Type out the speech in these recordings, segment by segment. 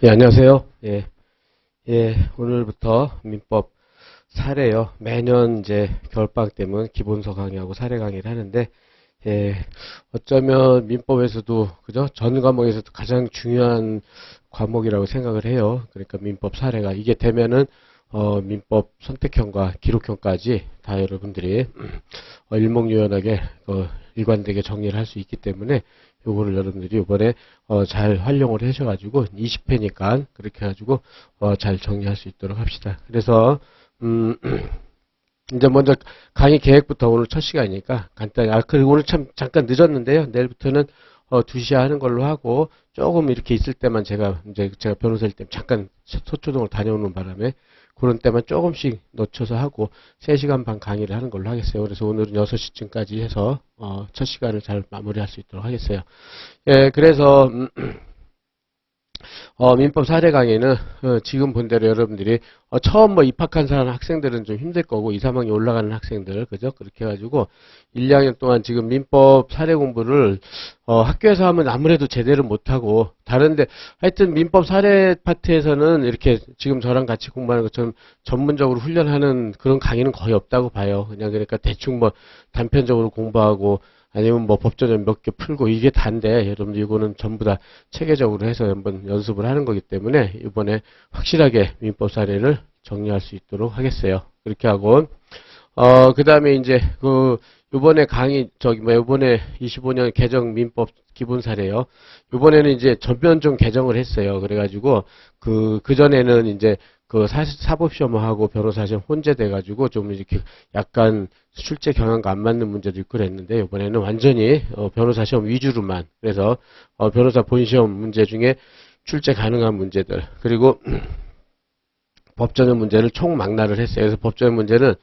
예, 안녕하세요. 오늘부터 민법 사례요. 매년 이제 겨울방학 때면 기본서 강의하고 사례 강의를 하는데, 어쩌면 민법에서도, 그죠? 전 과목에서도 가장 중요한 과목이라고 생각을 해요. 그러니까 민법 사례가. 이게 되면은, 민법 선택형과 기록형까지 다 여러분들이, 일목요연하게, 일관되게 정리를 할 수 있기 때문에, 요거를 여러분들이 이번에 잘 활용을 하셔가지고 20회니까 그렇게 해가지고 잘 정리할 수 있도록 합시다. 그래서 이제 먼저 강의 계획부터 오늘 첫 시간이니까 간단히 그리고 오늘 참 잠깐 늦었는데요. 내일부터는 2시에 하는 걸로 하고 조금 이렇게 있을 때만 제가 변호사일 때 잠깐 서초동을 다녀오는 바람에 그런 때만 조금씩 놓쳐서 하고 3시간 반 강의를 하는 걸로 하겠어요. 그래서 오늘은 6시쯤까지 해서 첫 시간을 잘 마무리할 수 있도록 하겠어요. 그래서 민법 사례 강의는 지금 본 대로 여러분들이 처음 입학한 사람 학생들은 좀 힘들 거고 2, 3학년 올라가는 학생들 그죠? 그렇게 해가지고 1, 2학년 동안 지금 민법 사례 공부를 학교에서 하면 아무래도 제대로 못하고 다른데 하여튼 민법 사례 파트에서는 이렇게 지금 저랑 같이 공부하는 것처럼 전문적으로 훈련하는 그런 강의는 거의 없다고 봐요. 그냥 그러니까 대충 단편적으로 공부하고 아니면 법조전 몇 개 풀고 이게 단데 여러분들 이거는 전부 다 체계적으로 해서 한번 연습을 하는 거기 때문에 이번에 확실하게 민법 사례를 정리할 수 있도록 하겠어요. 그렇게 하고 그 다음에 이제 요번에 강의 요번에 25년 개정 민법 기본 사례요. 요번에는 이제 전면좀 개정을 했어요. 그래가지고 그 전에는 이제 사법시험하고 변호사시험 혼재돼가지고 좀 이렇게 약간 출제 경향과 안 맞는 문제도 있고 그랬는데 이번에는 완전히 변호사시험 위주로만 그래서 변호사 본시험 문제 중에 출제 가능한 문제들 그리고 법전형 문제를 총망라를 했어요. 그래서 법전형 문제는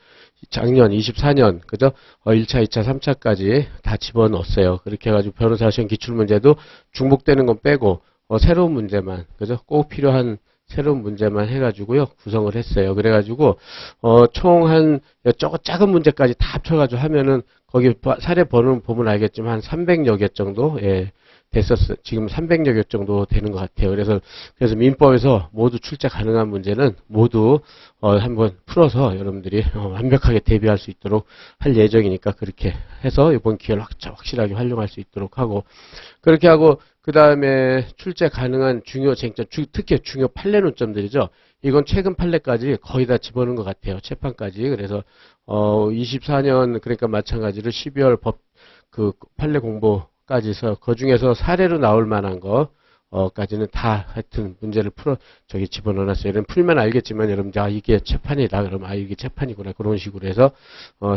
작년 24년 그죠? 1차, 2차, 3차까지 다 집어넣었어요. 그렇게 해가지고 변호사시험 기출문제도 중복되는 건 빼고 새로운 문제만 그죠? 꼭 필요한 새로운 문제만 해가지고요 구성을 했어요. 그래가지고 총 한 작은 문제까지 다 합쳐가지고 하면은 거기 사례 번호 보면 알겠지만 한 300여 개 정도 됐었어요. 지금 300여 개 정도 되는 것 같아요. 그래서 민법에서 모두 출제 가능한 문제는 모두 한번 풀어서 여러분들이 완벽하게 대비할 수 있도록 할 예정이니까 그렇게 해서 이번 기회를 확실하게 활용할 수 있도록 하고 그렇게 하고 그 다음에 출제 가능한 중요 쟁점, 특히 중요 판례 논점들이죠. 이건 최근 판례까지 거의 다 집어넣은 것 같아요. 재판까지. 그래서 24년 그러니까 마찬가지로 12월 판례 공부까지서 그 중에서 사례로 나올 만한 까지는 다 하여튼 문제를 집어넣어놨어요. 여러분 풀면 알겠지만 여러분들 이게 재판이다. 그러면 이게 재판이구나. 그런 식으로 해서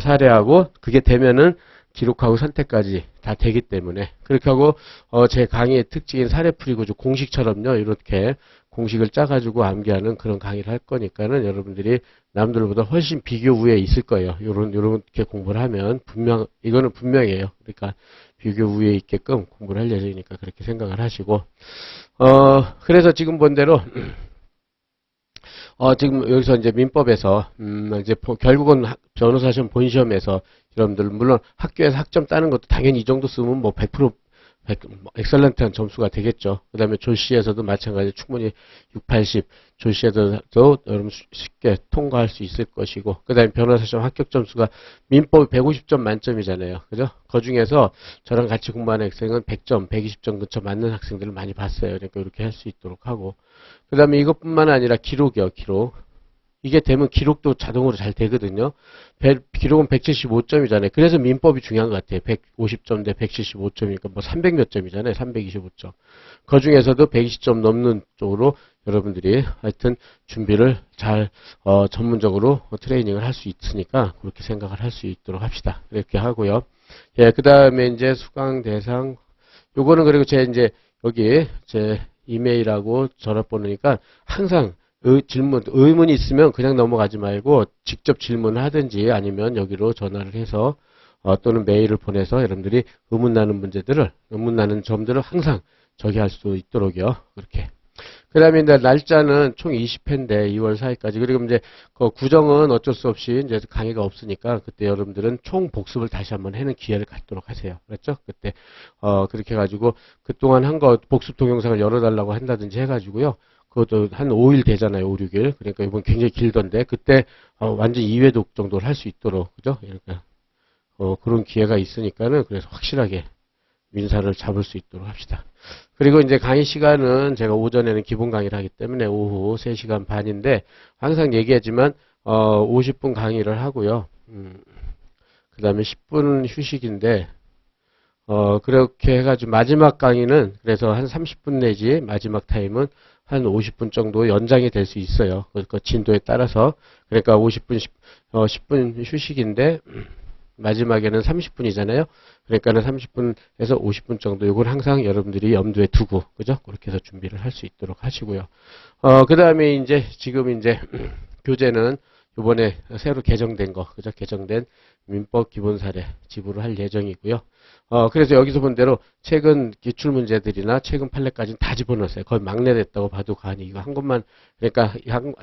사례하고 그게 되면은 기록하고 선택까지 다 되기 때문에 그렇게 하고 제 강의의 특징인 사례풀이 구조 공식처럼요 이렇게 공식을 짜가지고 암기하는 그런 강의를 할 거니까는 여러분들이 남들보다 훨씬 비교 우위에 있을 거예요. 요렇게 공부를 하면 이거는 분명해요. 그러니까 비교 우위에 있게끔 공부를 할 예정이니까 그렇게 생각을 하시고 그래서 지금 본 대로 지금 여기서 이제 민법에서 이제 결국은 변호사 시험 본시험에서 여러분들 물론 학교에서 학점 따는 것도 당연히 이 정도 쓰면 100% 엑설런트한 점수가 되겠죠. 그 다음에 졸시에서도 마찬가지 충분히 6, 80 졸시에서도 여러분 쉽게 통과할 수 있을 것이고 그 다음에 변호사 시험 합격 점수가 민법 150점 만점이잖아요. 그죠? 그 중에서 저랑 같이 공부하는 학생은 100점, 120점 근처 맞는 학생들을 많이 봤어요. 그러니까 이렇게 할 수 있도록 하고 그 다음에 이것뿐만 아니라 기록이요. 기록. 이게 되면 기록도 자동으로 잘 되거든요. 기록은 175점이잖아요. 그래서 민법이 중요한 것 같아요. 150점 대 175점이니까 300 몇 점이잖아요. 325점. 그 중에서도 120점 넘는 쪽으로 여러분들이 하여튼 준비를 잘 전문적으로 트레이닝을 할 수 있으니까 그렇게 생각을 할 수 있도록 합시다. 이렇게 하고요. 그 다음에 이제 수강 대상 요거는 그리고 여기 제 이메일하고 전화번호니까 항상 의문이 있으면 그냥 넘어가지 말고 직접 질문을 하든지 아니면 여기로 전화를 해서 또는 메일을 보내서 여러분들이 의문 나는 점들을 항상 저기 할 수 있도록요. 그렇게. 그 다음에 이제 날짜는 총 20회인데 2월 4일까지. 그리고 이제 그 구정은 어쩔 수 없이 이제 강의가 없으니까 그때 여러분들은 총 복습을 다시 한번 하는 기회를 갖도록 하세요. 그랬죠? 그때, 그렇게 해가지고 그동안 한 거 복습 동영상을 열어달라고 한다든지 해가지고요. 그것도 한 5일 되잖아요. 5, 6일. 그러니까 이번 굉장히 길던데, 그때, 완전 2회독 정도를 할 수 있도록, 그죠? 그러니까, 그런 기회가 있으니까는, 그래서 확실하게 민사를 잡을 수 있도록 합시다. 그리고 이제 강의 시간은 제가 오전에는 기본 강의를 하기 때문에 오후 3시간 반인데, 항상 얘기하지만, 50분 강의를 하고요. 그 다음에 10분 휴식인데, 그렇게 해가지고 마지막 강의는 그래서 한 30분 내지 마지막 타임은 한 50분 정도 연장이 될 수 있어요. 그 진도에 따라서. 그러니까 50분, 10분 휴식인데, 마지막에는 30분이잖아요. 그러니까는 30분에서 50분 정도, 이걸 항상 여러분들이 염두에 두고, 그죠? 그렇게 해서 준비를 할 수 있도록 하시고요. 그 다음에 이제, 지금 이제, 교재는 이번에 새로 개정된 거, 그죠? 개정된 민법 기본 사례 지불을 할 예정이고요. 그래서 여기서 본 대로 최근 기출 문제들이나 최근 판례까지는 다 집어넣었어요. 거의 막내됐다고 봐도 과언이, 이거 한 것만, 그러니까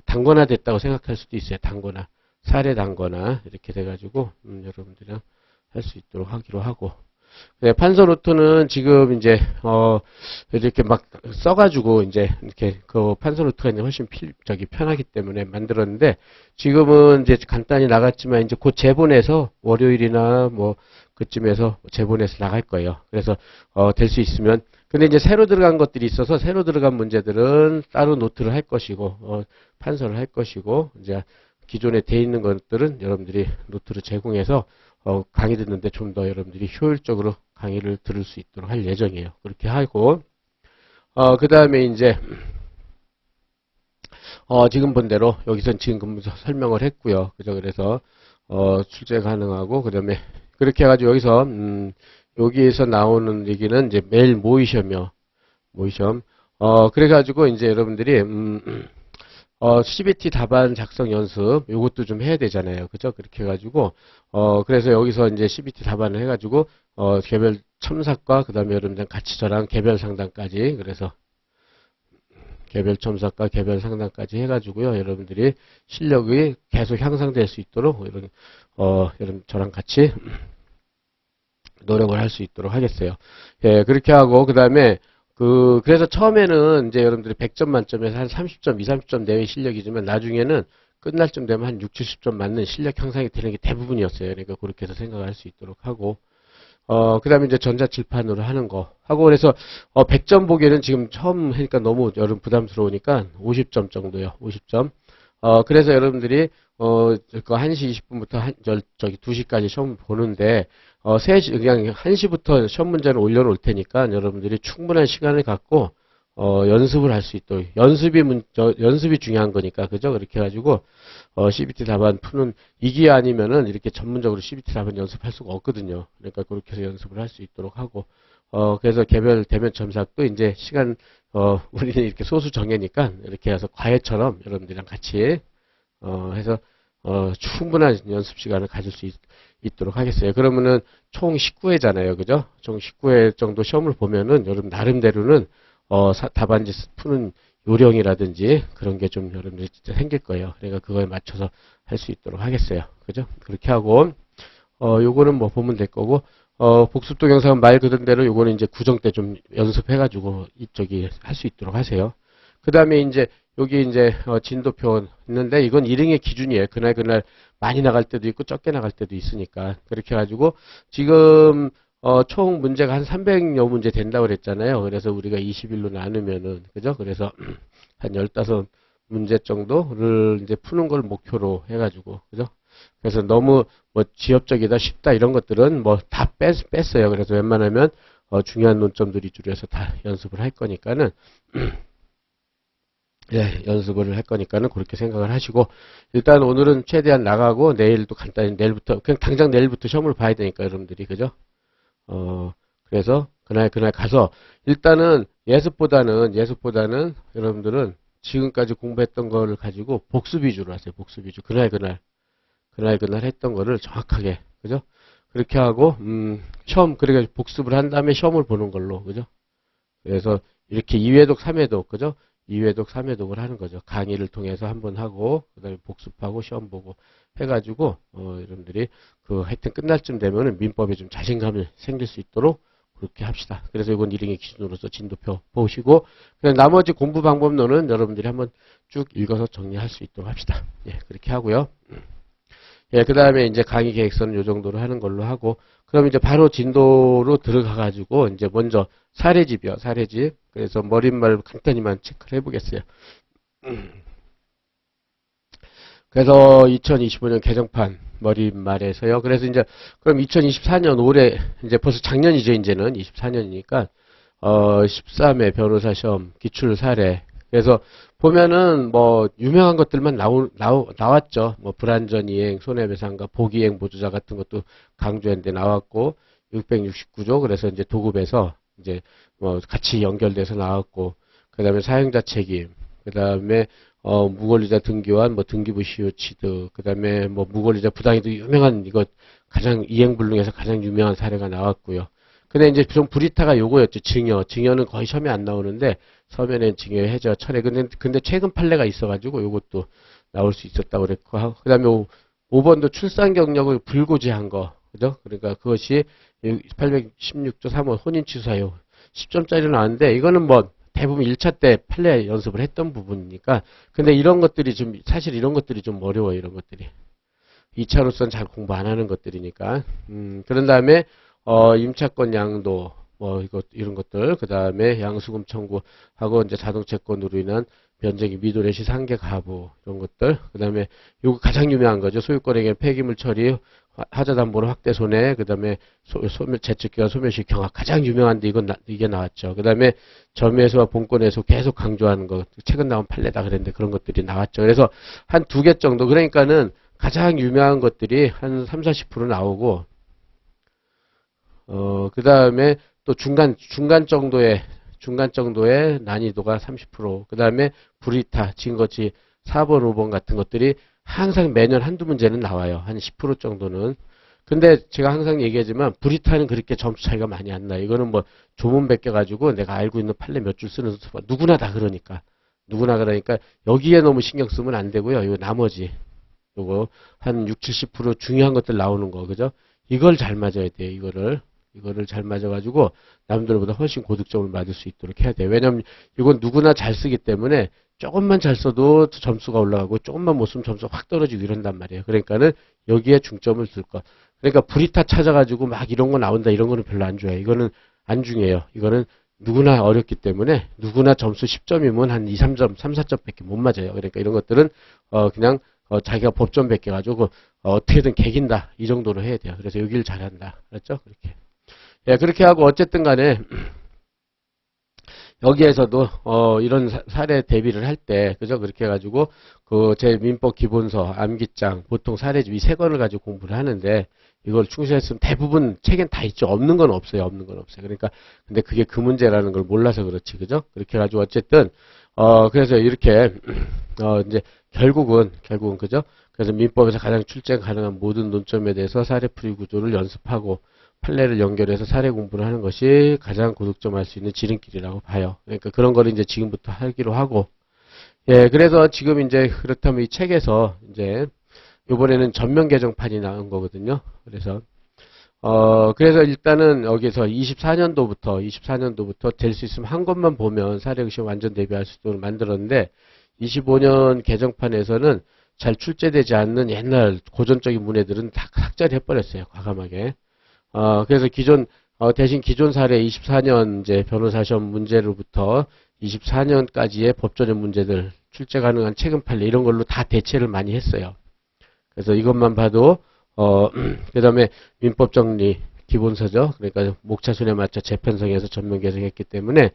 단권화 됐다고 생각할 수도 있어요. 단권화. 사례 단거나 이렇게 돼가지고 여러분들이랑 할 수 있도록 하기로 하고, 네, 판서 노트는 지금 이제 이렇게 막 써가지고 이제 이렇게 그 판서 노트가 이제 훨씬 편하기 때문에 만들었는데, 지금은 이제 간단히 나갔지만 이제 곧 재본해서 월요일이나 뭐 그쯤에서 재본해서 나갈 거예요. 그래서 될 수 있으면, 근데 이제 새로 들어간 것들이 있어서 새로 들어간 문제들은 따로 노트를 할 것이고 판서를 할 것이고, 이제 기존에 돼 있는 것들은 여러분들이 노트를 제공해서 강의 듣는데 좀 더 여러분들이 효율적으로 강의를 들을 수 있도록 할 예정이에요. 그렇게 하고, 그 다음에 이제 지금 본 대로 여기선 지금 설명을 했고요. 그죠? 그래서 출제 가능하고, 그 다음에 그렇게 해가지고 여기서 여기에서 나오는 얘기는 이제 매일 모의시험이요. 모의시험. 그래가지고 이제 여러분들이 CBT 답안 작성 연습, 요것도 좀 해야 되잖아요. 그죠? 그렇게 해가지고, 그래서 여기서 이제 CBT 답안을 해가지고, 개별 첨삭과, 그 다음에 여러분들 같이 저랑 개별 상담까지, 그래서 개별 첨삭과 개별 상담까지 해가지고요. 여러분들이 실력이 계속 향상될 수 있도록, 여러분 저랑 같이 노력을 할 수 있도록 하겠어요. 예, 그렇게 하고, 그 다음에, 그래서 처음에는 이제 여러분들이 100점 만점에서 한 30점, 20, 30점 내외 실력이지만 나중에는 끝날 쯤 되면 한 60, 70점 맞는 실력 향상이 되는 게 대부분이었어요. 그러니까 그렇게 해서 생각할 수 있도록 하고, 그 다음에 이제 전자칠판으로 하는 거 하고, 그래서 100점 보기에는 지금 처음 하니까 너무 여러분 부담스러우니까 50점 정도요. 50점. 그래서 여러분들이 그 1시 20분부터 저기 2시까지 시험 보는데, 3시, 그냥 1시부터 시험 문제를 올려놓을 테니까 여러분들이 충분한 시간을 갖고, 연습을 할 수 있도록. 연습이 중요한 거니까, 그죠? 그렇게 해가지고, CBT 답안 푸는, 이게 아니면은 이렇게 전문적으로 CBT 답안 연습할 수가 없거든요. 그러니까 그렇게 해서 연습을 할 수 있도록 하고, 그래서 개별 대면 첨삭도 이제 시간, 우리는 이렇게 소수 정예니까 이렇게 해서 과외처럼 여러분들이랑 같이, 해서, 충분한 연습 시간을 가질 수 있도록 하겠어요. 그러면은 총 19회잖아요. 그죠? 총 19회 정도 시험을 보면은 여러분 나름대로는 답안지 푸는 요령이라든지 그런 게 좀 여러분들이 진짜 생길 거예요. 그러니까 그거에 맞춰서 할 수 있도록 하겠어요. 그죠? 그렇게 하고, 요거는 뭐 보면 될 거고, 복습 동영상은 말 그대로 요거는 이제 구정 때 좀 연습해가지고 이쪽이 할 수 있도록 하세요. 그 다음에 이제 여기 이제 진도표 있는데, 이건 일행의 기준이에요. 그날 많이 나갈 때도 있고 적게 나갈 때도 있으니까. 그렇게 해가지고 지금 총 문제가 한 300여 문제 된다고 그랬잖아요. 그래서 우리가 20일로 나누면은, 그죠? 그래서 한 15문제 정도를 이제 푸는 걸 목표로 해가지고, 그죠? 그래서 너무 뭐 지엽적이다, 쉽다 이런 것들은 뭐 다 뺐어요. 그래서 웬만하면 중요한 논점들 위주로 해서 다 연습을 할 거니까는 예, 연습을 할 거니까는 그렇게 생각을 하시고, 일단 오늘은 최대한 나가고 내일도 간단히, 내일부터 그냥 당장 내일부터 시험을 봐야 되니까 여러분들이, 그죠? 그래서 그날 가서 일단은 예습보다는 여러분들은 지금까지 공부했던 거를 가지고 복습 위주로 하세요. 복습 위주. 그날 했던 거를 정확하게, 그죠? 그렇게 하고 시험, 그러니까 복습을 한 다음에 시험을 보는 걸로, 그죠? 그래서 이렇게 2회독, 3회독, 그죠? 2회독, 3회독을 하는 거죠. 강의를 통해서 한번 하고, 그 다음에 복습하고, 시험 보고 해가지고, 여러분들이 하여튼 끝날 쯤 되면은 민법에 좀 자신감이 생길 수 있도록 그렇게 합시다. 그래서 이건 1행의 기준으로서 진도표 보시고, 그래서 나머지 공부 방법론은 여러분들이 한번 쭉 읽어서 정리할 수 있도록 합시다. 예, 그렇게 하고요. 예, 그 다음에 이제 강의 계획서는 요 정도로 하는 걸로 하고, 그럼 이제 바로 진도로 들어가가지고, 이제 먼저 사례집이요, 사례집. 그래서 머릿말 간단히만 체크를 해보겠어요. 그래서 2025년 개정판 머릿말에서요. 그래서 이제 그럼 2024년 올해 이제 벌써 작년이죠. 이제는 24년이니까 13회 변호사 시험 기출 사례. 그래서 보면은 뭐 유명한 것들만 나왔죠. 뭐 불안전 이행, 손해배상과 보기이행 보조자 같은 것도 강조했는데 나왔고 669조. 그래서 이제 도급에서 이제 뭐 같이 연결돼서 나왔고, 그다음에 사용자 책임, 그다음에 무권리자 등기와 뭐 등기부 시효 취득, 그 다음에 뭐 무권리자 부당이도 유명한, 이거 가장 이행불능에서 가장 유명한 사례가 나왔고요. 근데 이제 좀 브리타가 요거였죠. 증여는 거의 시험에 안 나오는데, 서면엔 증여 해저 철회. 근데 최근 판례가 있어가지고 요것도 나올 수 있었다고 그랬고, 그 다음에 5번도 출산 경력을 불고지한 거, 그죠? 그러니까 그것이 816조 3호 혼인취소 사유 10점짜리 나왔는데, 이거는 뭐 대부분 1차 때 판례 연습을 했던 부분이니까. 근데 이런 것들이 좀, 사실 이런 것들이 좀 어려워요, 이런 것들이. 2차로서는 잘 공부 안 하는 것들이니까. 그런 다음에, 임차권 양도, 뭐, 이런 것들. 그 다음에 양수금 청구하고, 이제 자동채권으로 인한 변제기 미도래시 상계 가부, 이런 것들. 그 다음에, 요거 가장 유명한 거죠. 소유권에게 폐기물 처리, 하자담보로 확대 손해, 그 다음에 재측기간 소멸시 경합. 가장 유명한데 이게 나왔죠. 그 다음에 점유에서와 본권에서 계속 강조하는 거. 최근 나온 판례다 그랬는데 그런 것들이 나왔죠. 그래서 한 2개 정도. 그러니까는 가장 유명한 것들이 한 3, 40% 나오고, 그 다음에 또 중간 정도의 난이도가 30%. 그 다음에 불이타, 증거치 4번, 5번 같은 것들이 항상 매년 한두 문제는 나와요. 한 10% 정도는. 근데 제가 항상 얘기하지만 불이타는 그렇게 점수 차이가 많이 안 나요. 이거는 뭐 조문 베껴가지고 내가 알고 있는 판례 몇 줄 쓰는 누구나 다 그러니까. 누구나 그러니까 여기에 너무 신경 쓰면 안 되고요. 요 나머지 요거 한 6, 70% 중요한 것들 나오는 거, 그죠? 이걸 잘 맞아야 돼요. 이거를 잘 맞아가지고 남들보다 훨씬 고득점을 맞을 수 있도록 해야 돼요. 왜냐면 이건 누구나 잘 쓰기 때문에 조금만 잘 써도 점수가 올라가고 조금만 못 쓰면 점수가 확 떨어지고 이런단 말이에요. 그러니까는 여기에 중점을 쓸 거. 그러니까 브리타 찾아가지고 막 이런 거 나온다, 이런 거는 별로 안 좋아해요. 이거는 안 중요해요. 이거는 누구나 어렵기 때문에 누구나 점수 10점이면 한 2, 3점, 3, 4점밖에 못 맞아요. 그러니까 이런 것들은 그냥 자기가 법점 베껴가지고 어떻게든 개긴다, 이 정도로 해야 돼요. 그래서 여기를 잘한다. 그렇죠? 그렇게. 예, 그렇게 하고 어쨌든 간에 여기에서도 이런 사례 대비를 할 때, 그죠? 그렇게 해가지고 그 제 민법 기본서, 암기장, 보통 사례집 이 3권을 가지고 공부를 하는데, 이걸 충실했으면 대부분 책엔 다 있죠. 없는 건 없어요. 없는 건 없어요. 그러니까 근데 그게 그 문제라는 걸 몰라서 그렇지, 그죠? 그렇게 해가지고 어쨌든 그래서 이렇게 이제 결국은 그죠? 그래서 민법에서 가장 출제 가능한 모든 논점에 대해서 사례풀이 구조를 연습하고 판례를 연결해서 사례 공부를 하는 것이 가장 고득점할 수 있는 지름길이라고 봐요. 그러니까 그런 거를 이제 지금부터 하기로 하고, 예, 그래서 지금 이제 그렇다면 이 책에서 이제 이번에는 전면 개정판이 나온 거거든요. 그래서 일단은 여기서 24년도부터 될 수 있으면 한 것만 보면 사례의식 완전 대비할 수 있도록 만들었는데, 25년 개정판에서는 잘 출제되지 않는 옛날 고전적인 문해들은 다 삭제를 해버렸어요. 과감하게. 그래서 대신 기존 사례 24년 이제 변호사 시험 문제로부터 24년까지의 법조적 문제들, 출제 가능한 최근 판례 이런 걸로 다 대체를 많이 했어요. 그래서 이것만 봐도, 그 다음에 민법 정리 기본서죠. 그러니까 목차순에 맞춰 재편성해서 전면 개정했기 때문에,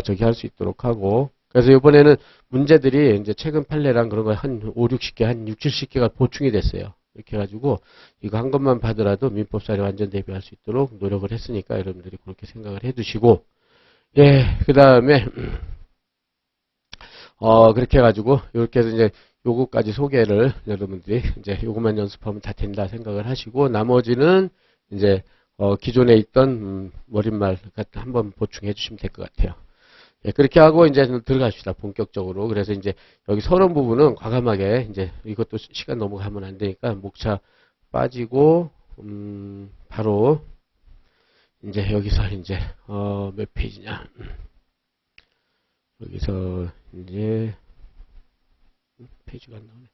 저기 할 수 있도록 하고. 그래서 이번에는 문제들이 이제 최근 판례랑 그런 거 한 5, 60개, 한 6, 70개가 보충이 됐어요. 이렇게 해가지고 이거 한 것만 봐더라도 민법 사례 완전 대비할 수 있도록 노력을 했으니까 여러분들이 그렇게 생각을 해두시고, 예, 그 다음에 그렇게 해가지고 이렇게 해서 이제 요거까지 소개를 여러분들이 이제 요것만 연습하면 다 된다 생각을 하시고, 나머지는 이제 기존에 있던 머릿말 한번 보충해 주시면 될 것 같아요. 예, 그렇게 하고 이제 들어갑시다. 본격적으로. 그래서 이제 여기 서론 부분은 과감하게 이제 이것도 시간 넘어가면 안 되니까 목차 빠지고 바로 이제 여기서 이제 몇 페이지냐? 여기서 이제 페이지가 안 나오네.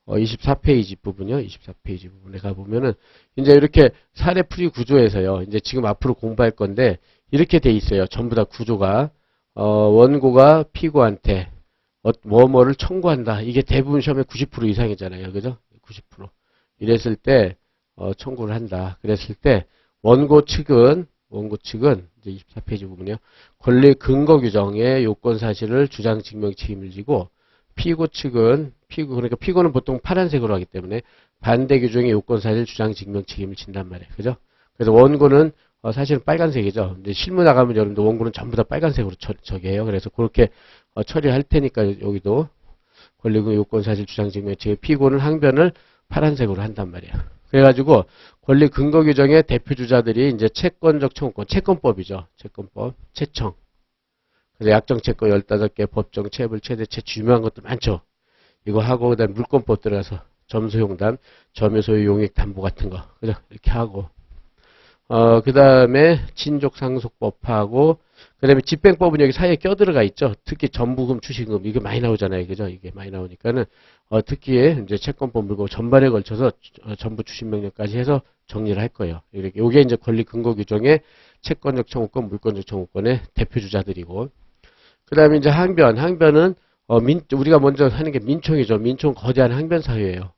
24페이지 부분이요. 24페이지 부분에 가보면은, 이제 이렇게 사례풀이 구조에서요. 이제 지금 앞으로 공부할 건데, 이렇게 돼 있어요. 전부 다 구조가. 원고가 피고한테, 뭐뭐를 청구한다. 이게 대부분 시험에 90% 이상이잖아요. 그죠? 90%. 이랬을 때, 청구를 한다. 그랬을 때, 원고 측은, 이제 24페이지 부분이요. 권리 근거 규정의 요건 사실을 주장 증명 책임을 지고, 피고 측은 그러니까 피고는 보통 파란색으로 하기 때문에 반대 규정의 요건 사실 주장 증명 책임을 진단 말이에요. 그죠? 그래서 원고는 사실은 빨간색이죠. 근데 실무 나가면 여러분들 원고는 전부 다 빨간색으로 저기 해요. 그래서 그렇게 처리할 테니까 여기도 권리금 요건 사실 주장 증명 책임 피고는 항변을 파란색으로 한단 말이에요. 그래가지고 권리 근거 규정의 대표 주자들이 이제 채권적 청구권, 채권법이죠. 채권법, 채청. 그래서 약정채권 15개, 법정, 체불, 최대채, 유명한 것도 많죠. 이거 하고, 그 다음에 물권법 들어가서 점수용담, 점유소유 용익 담보 같은 거. 그죠? 이렇게 하고. 그 다음에 친족상속법하고, 그 다음에 집행법은 여기 사이에 껴들어가 있죠. 특히 전부금, 추신금, 이게 많이 나오잖아요. 그죠? 이게 많이 나오니까는, 특히 이제 채권법 물고 전반에 걸쳐서 전부 추신명령까지 해서 정리를 할 거예요. 이렇게. 요게 이제 권리 근거 규정의 채권적 청구권, 물권적 청구권의 대표주자들이고, 그 다음에 이제 항변은, 우리가 먼저 하는 게 민총이죠. 민총 거대한 항변 사유예요.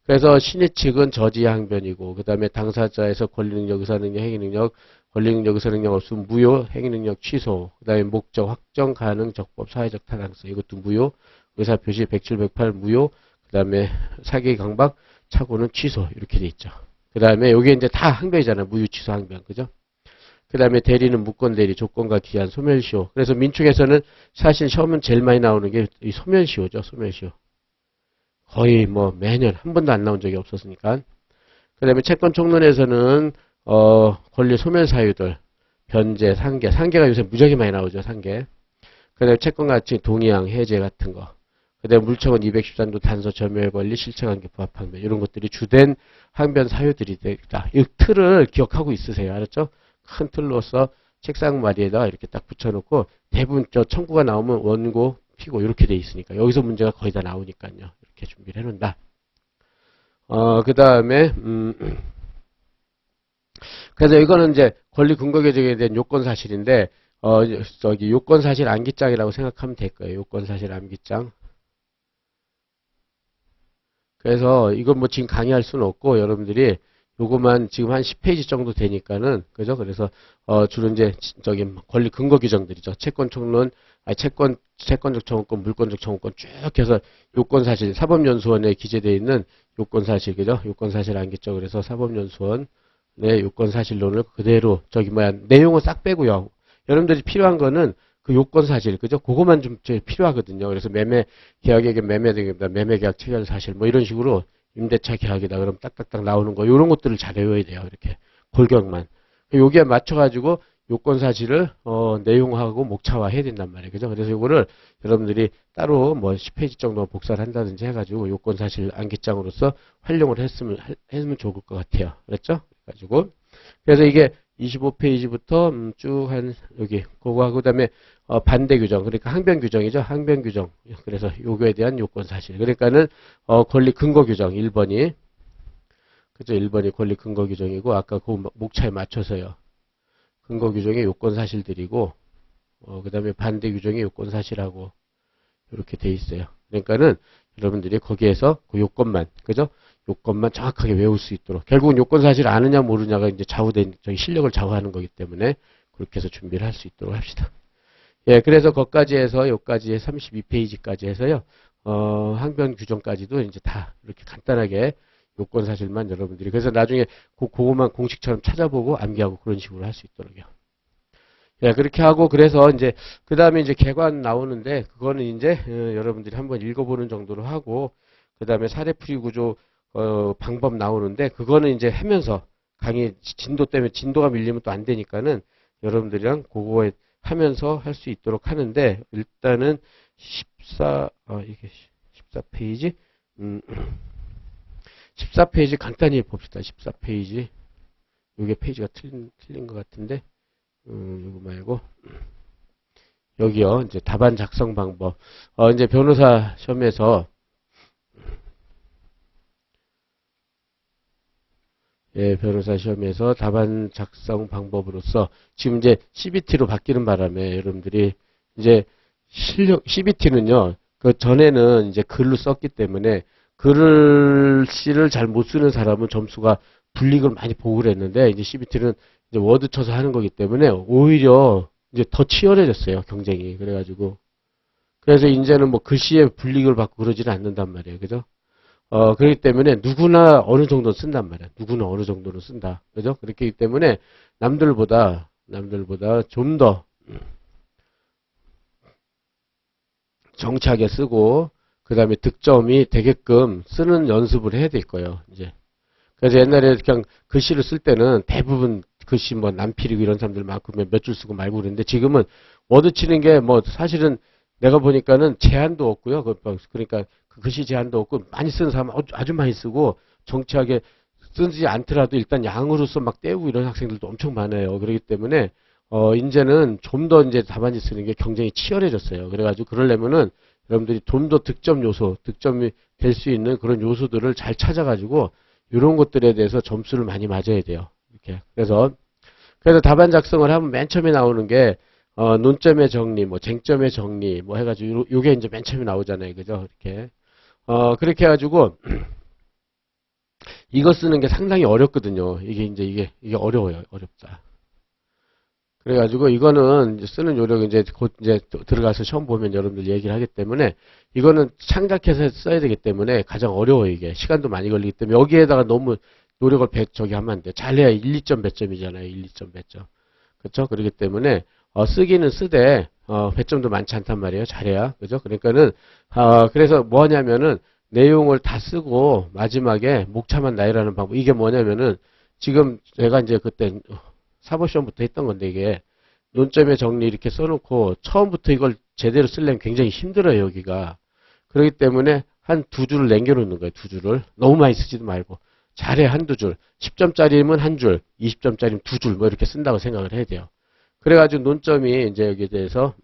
그래서 신의 측은 저지 항변이고, 그 다음에 당사자에서 권리능력, 의사능력, 행위능력, 권리능력, 의사능력 없으면 무효, 행위능력 취소, 그 다음에 목적, 확정, 가능, 적법, 사회적 타당성, 이것도 무효, 의사표시 107, 108 무효, 그 다음에 사기 강박, 착오는 취소, 이렇게 돼 있죠. 그 다음에 요게 이제 다 항변이잖아요. 무효, 취소, 항변. 그죠? 그 다음에 대리는 무권대리, 조건과 기한, 소멸시효. 그래서 민중에서는 사실 시험은 제일 많이 나오는 게 이 소멸시효죠. 소멸시효. 거의 뭐 매년 한 번도 안 나온 적이 없었으니까. 그 다음에 채권총론에서는 권리 소멸 사유들, 변제, 상계가 요새 무지하게 많이 나오죠. 상계. 그 다음에 채권가치 동의항, 해제 같은 거. 그 다음에 물청은 213도 단서, 점유의 권리, 실체관계, 부합항변 이런 것들이 주된 항변 사유들이 되다. 이 틀을 기억하고 있으세요. 알았죠? 큰 틀로서 책상 마디에다가 이렇게 딱 붙여놓고 대부분 저 청구가 나오면 원고, 피고 이렇게 돼 있으니까 여기서 문제가 거의 다 나오니까요. 이렇게 준비를 해놓는다. 그 다음에 그래서 이거는 이제 권리 근거 규정에 대한 요건 사실인데 저기 요건 사실 암기장이라고 생각하면 될 거예요. 요건 사실 암기장. 그래서 이건 뭐 지금 강의할 수는 없고 여러분들이 요거만 지금 한 10페이지 정도 되니까는 그죠? 그래서 주로 이제 저기 권리 근거 규정들이죠. 채권 총론, 채권적 청구권, 물권적 청구권 쭉 해서 요건 사실 사법연수원에 기재되어 있는 요건 사실 그죠? 요건 사실 암기죠. 그래서 사법연수원의 요건 사실론을 그대로 저기 내용은 싹 빼고요. 여러분들이 필요한 거는 그 요건 사실 그죠? 그거만 좀 제일 필요하거든요. 그래서 계약에게 매매등입니다. 매매계약 체결 사실 뭐 이런 식으로 임대차 계약이다. 그럼 딱딱딱 나오는 거 이런 것들을 잘 외워야 돼요. 이렇게 골격만. 여기에 맞춰가지고 요건 사실을 내용하고 목차화 해야 된단 말이에요. 그죠? 그래서 요거를 여러분들이 따로 뭐 10페이지 정도 복사를 한다든지 해가지고 요건 사실 암기장으로서 활용을 했으면 좋을 것 같아요. 그랬죠? 그래가지고 그래서 이게 25페이지부터 쭉 한 여기 그거하고 그다음에 반대 규정 그러니까 항변 규정이죠. 항변 규정. 그래서 요거에 대한 요건 사실. 그러니까는 권리 근거 규정 1번이 그죠? 1번이 권리 근거 규정이고 아까 그 목차에 맞춰서요. 근거 규정의 요건 사실들이고 그다음에 반대 규정의 요건 사실하고 이렇게 돼 있어요. 그러니까는 여러분들이 거기에서 그 요건만 그죠? 요건만 정확하게 외울 수 있도록 결국은 요건 사실 아느냐 모르냐가 이제 좌우된 저희 실력을 좌우하는 거기 때문에 그렇게 해서 준비를 할 수 있도록 합시다. 예, 그래서 거기까지 해서 여기까지 32페이지까지 해서요. 항변 규정까지도 이제 다 이렇게 간단하게 요건 사실만 여러분들이 그래서 나중에 그거만 공식처럼 찾아보고 암기하고 그런 식으로 할 수 있도록요. 예, 그렇게 하고 그래서 이제 그 다음에 이제 개관 나오는데 그거는 이제 여러분들이 한번 읽어보는 정도로 하고 그 다음에 사례풀이 구조 방법 나오는데 그거는 이제 하면서 강의 진도 때문에 진도가 밀리면 또 안 되니까는 여러분들이랑 그거에 하면서 할 수 있도록 하는데 일단은 이게 14페이지 14페이지 간단히 봅시다. 14페이지 요게 페이지가 틀린 것 같은데, 요거 말고, 여기요, 이제 답안 작성 방법. 이제 변호사 시험에서, 예, 변호사 시험에서 답안 작성 방법으로서, 지금 이제 CBT로 바뀌는 바람에 여러분들이, 이제 CBT는요, 그 전에는 이제 글로 썼기 때문에, 글씨를 잘 못 쓰는 사람은 점수가 불이익을 많이 보고 그랬는데, 이제 CBT는 이제 워드 쳐서 하는 거기 때문에, 오히려 이제 더 치열해졌어요, 경쟁이. 그래가지고. 그래서 이제는 뭐 글씨에 불이익을 받고 그러지는 않는단 말이에요. 그죠? 그렇기 때문에 누구나 어느 정도는 쓴단 말이야. 누구나 어느 정도는 쓴다. 그죠? 그렇기 때문에 남들보다 좀 더 정치하게 쓰고, 그 다음에 득점이 되게끔 쓰는 연습을 해야 될 거예요. 이제. 그래서 옛날에 그냥 글씨를 쓸 때는 대부분 글씨 뭐 남필이고 이런 사람들 많고 몇 줄 쓰고 말고 그랬는데 지금은 워드 치는 게 뭐 사실은 내가 보니까는 제한도 없고요. 그러니까 그 글씨 제한도 없고 많이 쓰는 사람은 아주 많이 쓰고 정치하게 쓰지 않더라도 일단 양으로서 막 때우고 이런 학생들도 엄청 많아요. 그렇기 때문에 이제는 좀 더 이제 답안지 쓰는 게 경쟁이 치열해졌어요. 그래가지고 그러려면은 여러분들이 좀 더 득점이 될 수 있는 그런 요소들을 잘 찾아가지고 이런 것들에 대해서 점수를 많이 맞아야 돼요. 이렇게. 그래서 답안 작성을 하면 맨 처음에 나오는 게, 논점의 정리, 뭐, 쟁점의 정리, 뭐 해가지고, 요게 이제 맨 처음에 나오잖아요. 그죠? 이렇게. 그렇게 해가지고, 이거 쓰는 게 상당히 어렵거든요. 이게 어려워요. 어렵다. 그래가지고 이거는 이제 쓰는 요령이 이제 곧 이제 들어가서 시험 보면 여러분들 얘기를 하기 때문에 이거는 창작해서 써야 되기 때문에 가장 어려워요 이게. 시간도 많이 걸리기 때문에 여기에다가 너무 노력을 저기 하면 안 돼. 잘해야 1, 2점 몇 점이잖아요. 1, 2점 몇 점. 그렇죠? 그렇기 때문에 쓰기는 쓰되 배점도 많지 않단 말이에요. 잘해야. 그죠? 그러니까는 그래서 뭐냐면은 내용을 다 쓰고 마지막에 목차만 나열하는 방법. 이게 뭐냐면은 지금 제가 이제 그때 사법시험부터 했던 건데 이게 논점의 정리 이렇게 써놓고 처음부터 이걸 제대로 쓰려면 굉장히 힘들어요 여기가. 그렇기 때문에 한 두 줄을 남겨놓는 거예요. 두 줄을. 너무 많이 쓰지도 말고. 잘해 한두 줄. 10점짜리면 한 줄, 20점짜리면 두 줄 뭐 이렇게 쓴다고 생각을 해야 돼요. 그래가지고 논점이 이제 여기에 대해서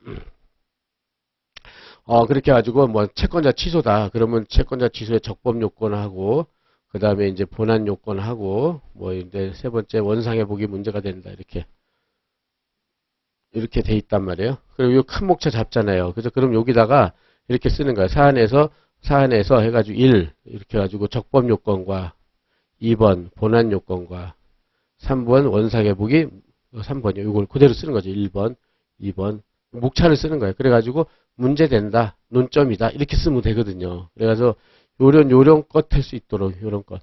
그렇게 해가지고 뭐 채권자 취소다. 그러면 채권자 취소의 적법 요건하고 그 다음에 이제 본안 요건하고 뭐 이제 세 번째 원상의 복이 문제가 된다. 이렇게 돼 있단 말이에요. 그리고 이 큰 목차 잡잖아요. 그래서 그럼 여기다가 이렇게 쓰는 거예요. 사안에서 해가지고 1 이렇게 해가지고 적법 요건과 2번 본안 요건과 3번 원상의 복이 3번이요. 이걸 그대로 쓰는 거죠. 1번, 2번 목차를 쓰는 거예요. 그래가지고 문제된다, 논점이다 이렇게 쓰면 되거든요. 그래서 요령껏 할 수 있도록 요령껏.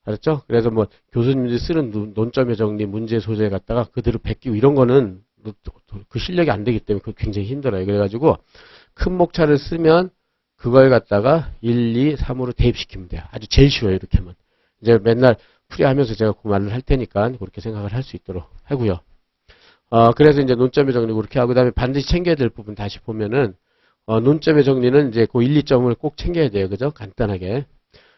알았죠? 그래서 뭐 교수님들이 쓰는 논점의 정리 문제 소재에 갖다가 그대로 베끼고 이런 거는 그 실력이 안 되기 때문에 그거 굉장히 힘들어요. 그래가지고 큰 목차를 쓰면 그걸 갖다가 1, 2, 3으로 대입시키면 돼요. 아주 제일 쉬워요. 이렇게 하면. 이제 맨날 풀이하면서 제가 그 말을 할 테니까 그렇게 생각을 할 수 있도록 하고요. 그래서 이제 논점의 정리 그렇게 하고 그다음에 반드시 챙겨야 될 부분 다시 보면은 논점의 정리는 이제 그 1, 2점을 꼭 챙겨야 돼요. 그죠? 간단하게.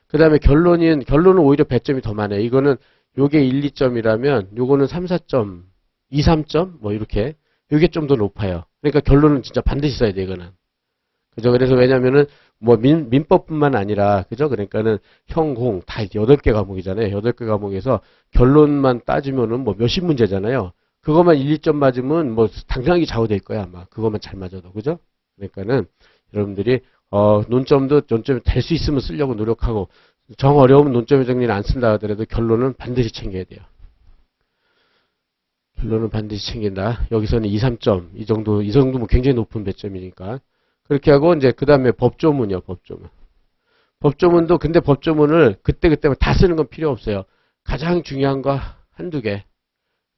그 다음에 결론은 오히려 배점이 더 많아요. 이거는 요게 1, 2점이라면 요거는 3, 4점, 2, 3점 뭐 이렇게 요게 좀 더 높아요. 그러니까 결론은 진짜 반드시 써야 돼 이거는. 그죠? 그래서 왜냐면은 뭐 민법뿐만 아니라 그죠? 그러니까는 형, 공 다 8개 과목이잖아요. 8개 과목에서 결론만 따지면은 뭐 몇십 문제잖아요. 그것만 1, 2점 맞으면 뭐 당장이 좌우될 거야 아마. 그것만 잘 맞아도. 그죠? 그러니까는 여러분들이 논점이 될 수 있으면 쓰려고 노력하고 정 어려우면 논점의 정리를 안 쓴다 하더라도 결론은 반드시 챙겨야 돼요. 결론은 반드시 챙긴다. 여기서는 2, 3점 이 정도면 굉장히 높은 배점이니까 그렇게 하고 이제 그 다음에 법조문이요. 법조문도 근데 법조문을 그때그때 다 쓰는 건 필요 없어요. 가장 중요한 거 한두 개.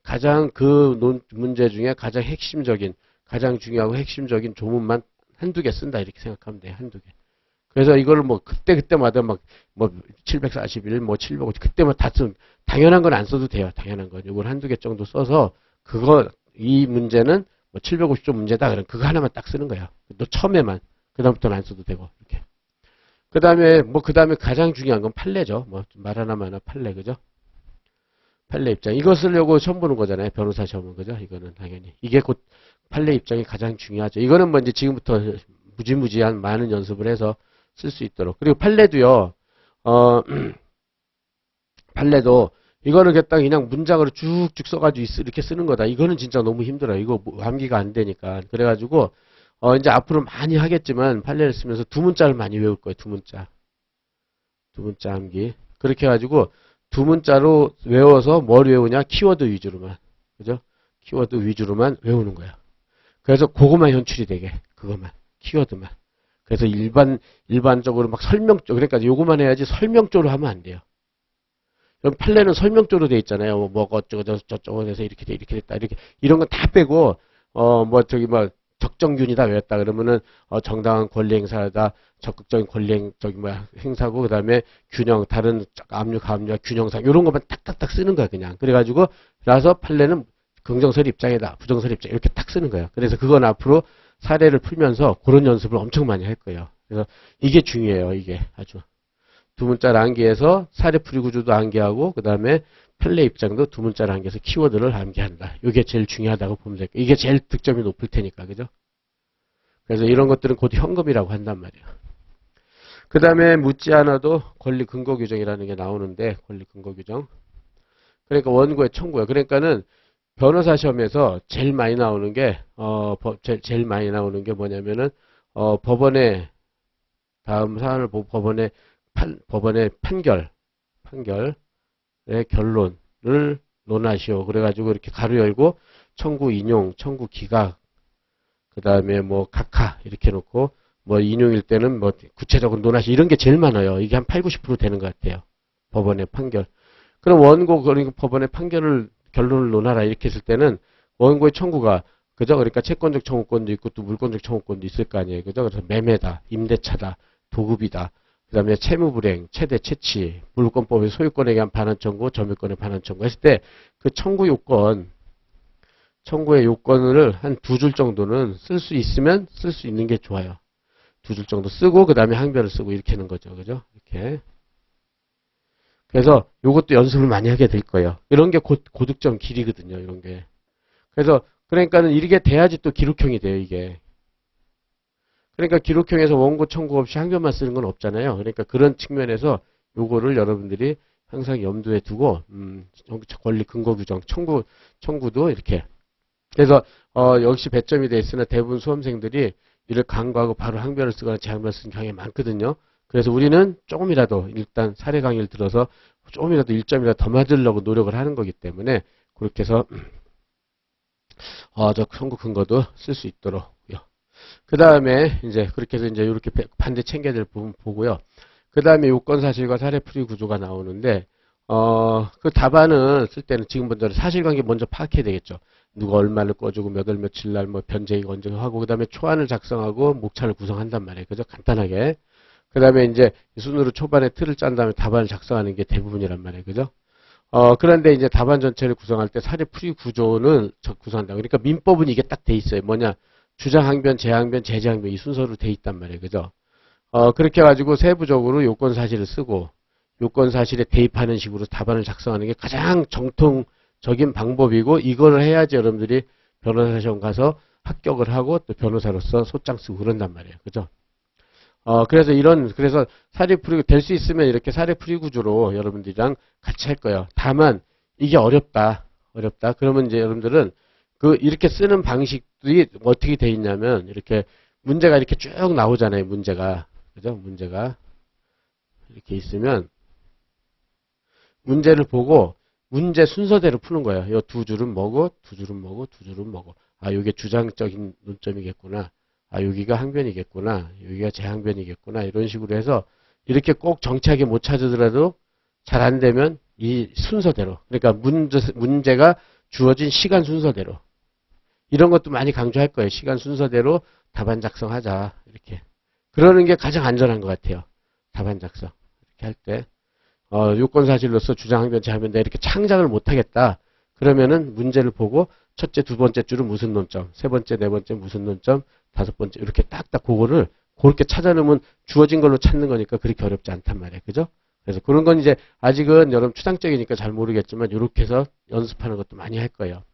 가장 그 문제 중에 가장 가장 중요하고 핵심적인 조문만 한두 개 쓴다 이렇게 생각하면 돼요. 한두 개. 그래서 이거를 뭐 그때마다 뭐 741, 뭐 750 그때만 다 쓰면 당연한 건 안 써도 돼요. 당연한 건. 이걸 한두 개 정도 써서 이 문제는 뭐 750점 문제다. 그럼 그거 하나만 딱 쓰는 거야. 또 처음에만. 그다음부터는 안 써도 되고 이렇게. 그다음에 가장 중요한 건 판례죠. 뭐 말 하나만 판례 그죠? 판례 입장. 이거 쓰려고 시험 보는 거잖아요. 변호사 시험은. 그죠? 이거는 당연히. 이게 곧 판례 입장이 가장 중요하죠. 이거는 뭐 이제 지금부터 무지무지한 많은 연습을 해서 쓸 수 있도록. 그리고 판례도요, 판례도 이거는 그냥 문장으로 쭉쭉 써가지고 이렇게 쓰는 거다. 이거는 진짜 너무 힘들어요. 이거 암기가 안 되니까. 그래가지고, 이제 앞으로 많이 하겠지만 판례를 쓰면서 두 문자를 많이 외울 거예요. 두 문자. 두 문자 암기. 그렇게 해가지고 두 문자로 외워서 뭘 외우냐? 키워드 위주로만. 그죠? 키워드 위주로만 외우는 거야. 그래서 그것만 현출이 되게. 그것만. 키워드만. 그래서 일반적으로 막 설명적, 그러니까 요거만 해야지 설명적으로 하면 안 돼요. 그럼 판례는 설명적으로 돼 있잖아요. 뭐 어쩌고 저쩌고 해서 이렇게 돼, 이렇게 됐다. 이렇게. 이런 건 다 빼고, 적정균이다 외웠다 그러면은, 정당한 권리 행사다. 적극적인 권리 행사고, 그 다음에 균형, 다른 압력, 균형상, 요런 것만 딱딱딱 쓰는 거야, 그냥. 그래가지고, 그래서 판례는 긍정설 입장이다. 부정설 입장. 이렇게 딱 쓰는 거예요. 그래서 그건 앞으로 사례를 풀면서 그런 연습을 엄청 많이 할 거예요. 그래서 이게 중요해요, 이게. 아주. 두 문자를 암기해서 사례풀이 구조도 암기하고 그 다음에 판례 입장도 두 문자를 암기해서 키워드를 암기한다. 이게 제일 중요하다고 보면 될까요? 이게 제일 득점이 높을 테니까. 그죠? 그래서 이런 것들은 곧 현금이라고 한단 말이에요. 그 다음에 묻지 않아도 권리 근거 규정이라는 게 나오는데 권리 근거 규정. 그러니까 원고의 청구예요. 그러니까는 변호사 시험에서 제일 많이 나오는 게 제일 많이 나오는 게 뭐냐면은 법원의 다음 사안을 보고 법원의 판결의 결론을 논하시오. 그래가지고 이렇게 가로 열고 청구 인용, 청구 기각, 그 다음에 뭐 각하 이렇게 놓고 뭐 인용일 때는 뭐 구체적으로 논하시 이런 게 제일 많아요. 이게 한 80~90% 되는 것 같아요. 법원의 판결. 그럼 원고 그러니까 법원의 판결을 결론을 논하라 이렇게 했을 때는 원고의 청구가 그죠? 그러니까 채권적 청구권도 있고 또 물권적 청구권도 있을 거 아니에요. 그죠? 그래서 매매다, 임대차다, 도급이다. 그 다음에 채무불이행, 최대 채취, 물권법의 소유권에 대한 반환 청구, 점유권의 반환 청구 했을 때 그 청구 요건, 청구의 요건을 한 두 줄 정도는 쓸 수 있으면 쓸 수 있는 게 좋아요. 두 줄 정도 쓰고 그 다음에 항변을 쓰고 이렇게 하는 거죠. 그죠? 이렇게. 그래서 요것도 연습을 많이 하게 될 거예요. 이런 게 고득점 길이거든요. 이런 게. 그래서 그러니까는 이게 돼야지 또 기록형이 돼요. 이게. 그러니까 기록형에서 원고 청구 없이 항변만 쓰는 건 없잖아요. 그러니까 그런 측면에서 요거를 여러분들이 항상 염두에 두고 권리 근거 규정 청구도 이렇게 그래서 역시 배점이 돼 있으나 대부분 수험생들이 이를 간과하고 바로 항변을 쓰거나 재항변을 쓰는 경향이 많거든요. 그래서 우리는 조금이라도 일단 사례 강의를 들어서 조금이라도 1점이라도 더 맞으려고 노력을 하는 거기 때문에 그렇게 해서 저 청구 근거도 쓸 수 있도록 그 다음에 이제 그렇게 해서 이제 이렇게 반대 챙겨야 될 부분 보고요. 그 다음에 요건 사실과 사례풀이 구조가 나오는데 그 답안은 쓸 때는 지금 먼저 사실관계 먼저 파악해야 되겠죠. 누가 얼마를 꺼주고 몇 월 며칠 날 뭐 변제액 언제 하고 그 다음에 초안을 작성하고 목차를 구성한단 말이에요. 그죠? 간단하게. 그 다음에 이제 순으로 초반에 틀을 짠 다음에 답안을 작성하는 게 대부분이란 말이에요. 그죠? 그런데 이제 답안 전체를 구성할 때 사례풀이 구조는 구성한다. 그러니까 민법은 이게 딱 돼 있어요. 뭐냐? 주장항변, 재항변, 제재항변 이 순서로 돼 있단 말이에요. 그죠? 그렇게 해가지고 세부적으로 요건사실을 쓰고 요건사실에 대입하는 식으로 답안을 작성하는 게 가장 정통적인 방법이고 이거를 해야지 여러분들이 변호사 시험 가서 합격을 하고 또 변호사로서 소장 쓰고 그런단 말이에요. 그죠? 그래서 사례풀이 될 수 있으면 이렇게 사례풀이 구조로 여러분들이랑 같이 할 거예요. 다만 이게 어렵다. 그러면 이제 여러분들은 이렇게 쓰는 방식들이 어떻게 돼 있냐면, 이렇게 문제가 이렇게 쭉 나오잖아요, 문제가. 그죠? 문제가. 이렇게 있으면, 문제를 보고, 문제 순서대로 푸는 거예요. 이 두 줄은 뭐고, 두 줄은 뭐고, 두 줄은 뭐고. 아, 요게 주장적인 논점이겠구나. 아, 여기가 항변이겠구나. 여기가 재항변이겠구나. 이런 식으로 해서, 이렇게 꼭 정치하게 못 찾으더라도, 잘 안 되면, 이 순서대로. 그러니까 문제가 주어진 시간 순서대로. 이런 것도 많이 강조할 거예요. 시간 순서대로 답안 작성하자. 이렇게. 그러는 게 가장 안전한 것 같아요. 답안 작성. 이렇게 할 때. 요건사실로서 주장항변, 재항변 내가 이렇게 창작을 못하겠다. 그러면은 문제를 보고 첫째, 두 번째 줄은 무슨 논점, 세 번째, 네 번째 무슨 논점, 다섯 번째 이렇게 딱딱 그거를 그렇게 찾아놓으면 주어진 걸로 찾는 거니까 그렇게 어렵지 않단 말이에요. 그죠? 그래서 그런 건 이제 아직은 여러분 추상적이니까 잘 모르겠지만 이렇게 해서 연습하는 것도 많이 할 거예요.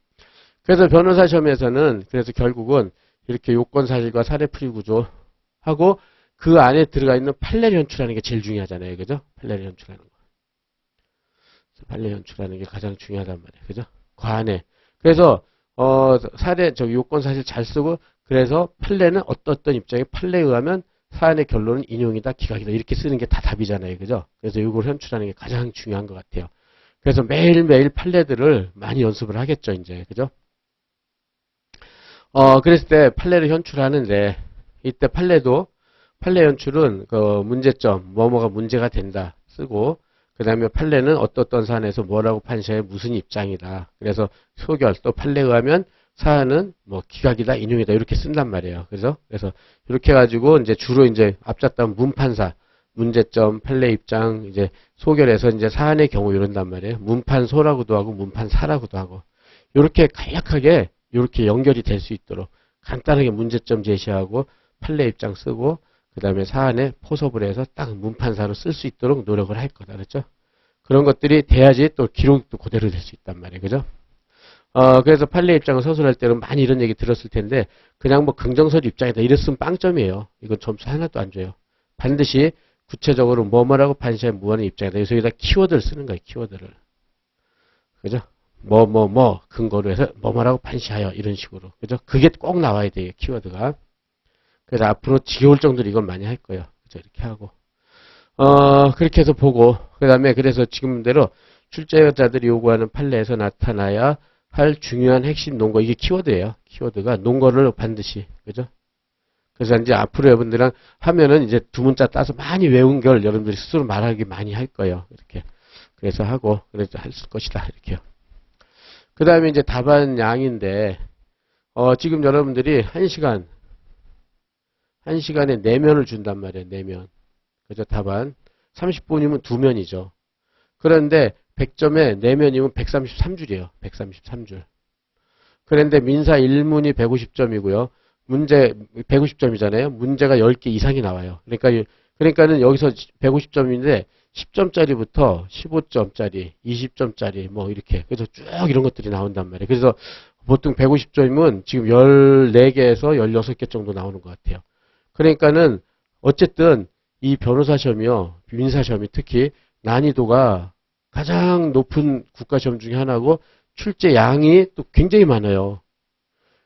그래서 변호사 시험에서는 그래서 결국은 이렇게 요건 사실과 사례 풀이 구조하고 그 안에 들어가 있는 판례를 연출하는 게 제일 중요하잖아요. 그죠? 판례를 연출하는 거. 판례 연출하는 게 가장 중요하단 말이에요. 그죠? 그 안에. 그래서 사례 저기 요건 사실 잘 쓰고 그래서 판례는 어떤 입장에 판례에 의하면 사안의 결론은 인용이다, 기각이다 이렇게 쓰는 게 다 답이잖아요. 그죠? 그래서 이걸 연출하는 게 가장 중요한 것 같아요. 그래서 매일매일 판례들을 많이 연습을 하겠죠. 이제. 그죠? 그랬을 때 판례를 연출하는데 이때 판례 연출은 그 문제점 뭐뭐가 문제가 된다 쓰고 그 다음에 판례는 어떤 사안에서 뭐라고 판시해 무슨 입장이다. 그래서 소결 또 판례에 의하면 사안은 뭐 기각이다 인용이다 이렇게 쓴단 말이에요. 그래서 이렇게 해가지고 이제 주로 이제 앞잡다운 문판사 문제점 판례 입장 이제 소결해서 이제 사안의 경우 이런단 말이에요. 문판소라고도 하고 문판사라고도 하고 이렇게 간략하게 이렇게 연결이 될 수 있도록 간단하게 문제점 제시하고 판례 입장 쓰고 그 다음에 사안에 포섭을 해서 딱 문판사로 쓸 수 있도록 노력을 할 거다. 그렇죠? 그런 것들이 돼야지 또 기록도 그대로 될 수 있단 말이에요. 그죠? 그래서 판례 입장을 서술할 때는 많이 이런 얘기 들었을 텐데 그냥 뭐 긍정설 입장이다 이랬으면 빵점이에요. 이건 점수 하나도 안 줘요. 반드시 구체적으로 뭐뭐라고 판시한 무언의 입장이다. 그래서 여기다 키워드를 쓰는 거예요. 키워드를. 그죠? 근거로 해서 뭐뭐라고 판시하여 이런 식으로. 그죠? 그게 꼭 나와야 돼요. 키워드가. 그래서 앞으로 지겨울 정도로 이건 많이 할 거예요. 그죠? 이렇게 하고. 그렇게 해서 보고, 그 다음에 그래서 지금대로 출제자들이 요구하는 판례에서 나타나야 할 중요한 핵심 논거, 이게 키워드예요. 키워드가 논거를 반드시, 그죠? 그래서 이제 앞으로 여러분들이랑 하면은 이제 두 문자 따서 많이 외운 걸 여러분들이 스스로 말하기 많이 할 거예요. 이렇게. 그래서 하고, 그래서 할 것이다. 이렇게요. 그 다음에 이제 답안 양인데, 지금 여러분들이 1시간에 4면을 준단 말이에요. 4면. 그죠? 답안. 30분이면 2면이죠. 그런데 100점에 4면이면 133줄이에요. 133줄. 그런데 민사 1문이 150점이고요. 문제 150점이잖아요. 문제가 10개 이상이 나와요. 그러니까는 여기서 150점인데 10점짜리부터 15점짜리, 20점짜리 뭐 이렇게 그래서 쭉 이런 것들이 나온단 말이에요. 그래서 보통 150점이면 지금 14개에서 16개 정도 나오는 것 같아요. 그러니까는 어쨌든 이 변호사 시험이요. 민사 시험이 특히 난이도가 가장 높은 국가시험 중에 하나고 출제 양이 또 굉장히 많아요.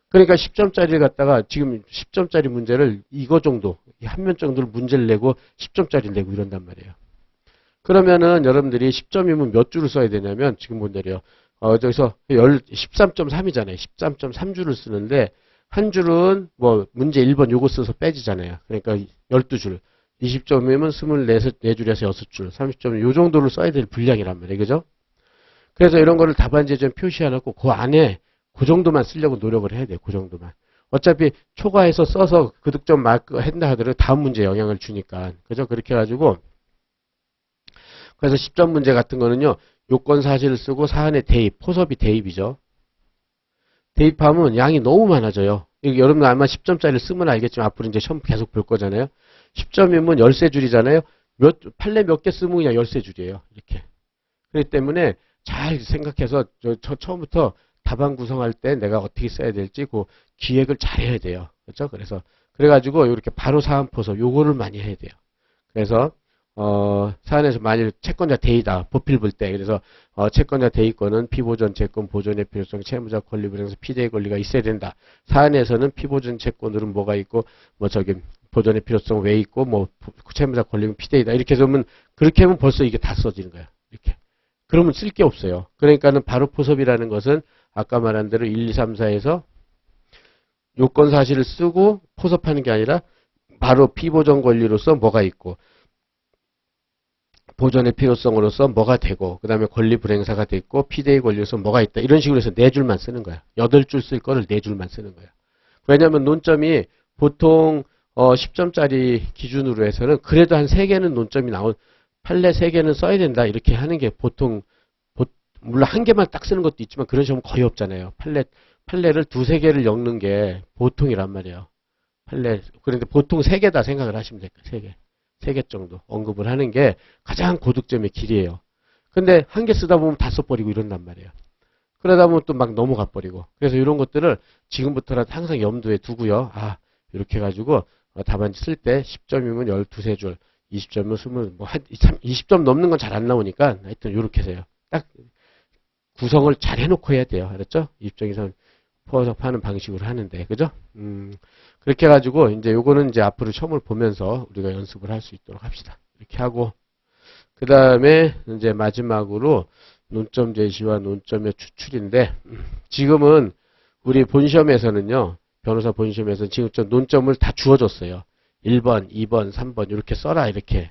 그러니까 10점짜리를 갖다가 지금 10점짜리 문제를 이거 정도, 한 면 정도를 문제를 내고 10점짜리를 내고 이런단 말이에요. 그러면은 여러분들이 10점이면 몇 줄을 써야 되냐면 지금 본대로요. 저기서 13.3이잖아요. 13.3줄을 쓰는데 한 줄은 뭐 문제 1번 요거 써서 빼지잖아요. 그러니까 12줄. 20점이면 24줄에서 6줄. 30점은 요 정도를 써야 될 분량이란 말이에요. 그죠? 그래서 이런 거를 답안지에 좀 표시해놓고 그 안에 그 정도만 쓰려고 노력을 해야 돼요. 그 정도만. 어차피 초과해서 써서 그 득점 마크 한다 하더라도 다음 문제에 영향을 주니까. 그죠? 그렇게 해가지고 그래서 10점 문제 같은 거는요. 요건 사실을 쓰고 사안의 대입, 포섭이 대입이죠. 대입하면 양이 너무 많아져요. 여러분 아마 10점짜리를 쓰면 알겠지만 앞으로 이제 시험 계속 볼 거잖아요. 10점이면 13줄이잖아요. 판례 몇 개 쓰면 그냥 13줄이에요. 이렇게. 그렇기 때문에 잘 생각해서 처음부터 답안 구성할 때 내가 어떻게 써야 될지 그 기획을 잘 해야 돼요. 그렇죠? 그래가지고 이렇게 바로 사안 포섭 요거를 많이 해야 돼요. 그래서 사안에서 만일 채권자 대의다 보필 볼 때 그래서 채권자 대의권은 피보전 채권 보존의 필요성 채무자 권리 불행에서 피대의 권리가 있어야 된다. 사안에서는 피보전 채권으로는 뭐가 있고 뭐 저기 보존의 필요성 왜 있고 뭐 채무자 권리는 피대이다 이렇게 하면 그렇게 하면 벌써 이게 다 써지는 거야. 이렇게. 그러면 쓸 게 없어요. 그러니까는 바로 포섭이라는 것은 아까 말한 대로 1, 2, 3, 4에서 요건 사실을 쓰고 포섭하는 게 아니라 바로 피보전 권리로서 뭐가 있고 보존의 필요성으로서 뭐가 되고 그 다음에 권리 불행사가 됐고 피대의 권리로서 뭐가 있다. 이런 식으로 해서 4줄만 쓰는 거야. 8줄 쓸 거를 4줄만 쓰는 거야. 왜냐하면 논점이 보통 10점짜리 기준으로 해서는 그래도 한 3개는 논점이 판례 3개는 써야 된다. 이렇게 하는 게 보통 물론 한 개만 딱 쓰는 것도 있지만 그런 시험은 거의 없잖아요. 판례를 2, 3개를 엮는 게 보통이란 말이에요. 그런데 보통 3개다 생각을 하시면 될 거예요. 3개. 3개 정도 언급을 하는 게 가장 고득점의 길이에요. 근데 한 개 쓰다 보면 다 써버리고 이런단 말이에요. 그러다 보면 또 막 넘어가 버리고. 그래서 이런 것들을 지금부터라도 항상 염두에 두고요. 아, 이렇게 해가지고 답안지 쓸 때 10점이면 12줄, 20점이면 20, 뭐 한 20점 넘는 건 잘 안 나오니까 하여튼 이렇게 해서요. 딱 구성을 잘 해놓고 해야 돼요. 알았죠? 20점 이상 포함하는 방식으로 하는데, 그죠? 그렇게 해가지고 이제 요거는 이제 앞으로 시험을 보면서 우리가 연습을 할 수 있도록 합시다. 이렇게 하고 그 다음에 이제 마지막으로 논점 제시와 논점의 추출인데 지금은 우리 본시험에서는요. 변호사 본시험에서는 지금 좀 논점을 다 주어줬어요. 1번, 2번, 3번 이렇게 써라 이렇게.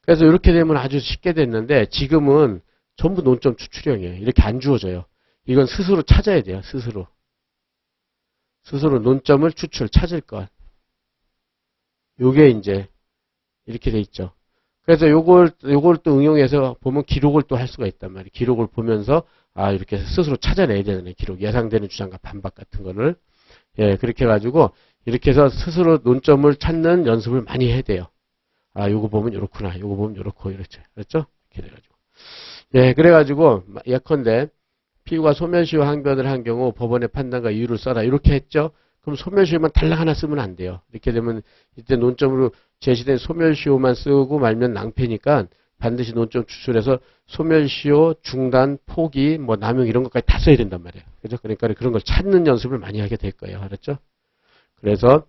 그래서 이렇게 되면 아주 쉽게 됐는데 지금은 전부 논점 추출형이에요. 이렇게 안 주어져요. 이건 스스로 찾아야 돼요. 스스로. 스스로 논점을 찾을 것. 요게 이제 이렇게 돼 있죠. 그래서 요걸 또 응용해서 보면 기록을 또 할 수가 있단 말이에요. 기록을 보면서 아 이렇게 스스로 찾아내야 되는 기록. 예상되는 주장과 반박 같은 거를. 예, 그렇게 해가지고 이렇게 해서 스스로 논점을 찾는 연습을 많이 해야 돼요. 아, 요거 보면 요렇구나. 요거 보면 요렇고 이렇죠. 그렇죠? 이렇게 돼가지고. 예, 그래가지고 예컨대 피고가 소멸시효 항변을 한 경우 법원의 판단과 이유를 써라. 이렇게 했죠. 그럼 소멸시효만 달랑 하나 쓰면 안 돼요. 이렇게 되면 이때 논점으로 제시된 소멸시효만 쓰고 말면 낭패니까 반드시 논점 추출해서 소멸시효, 중단, 포기, 뭐 남용 이런 것까지 다 써야 된단 말이에요. 그죠? 그러니까 그런 걸 찾는 연습을 많이 하게 될 거예요. 알았죠? 그래서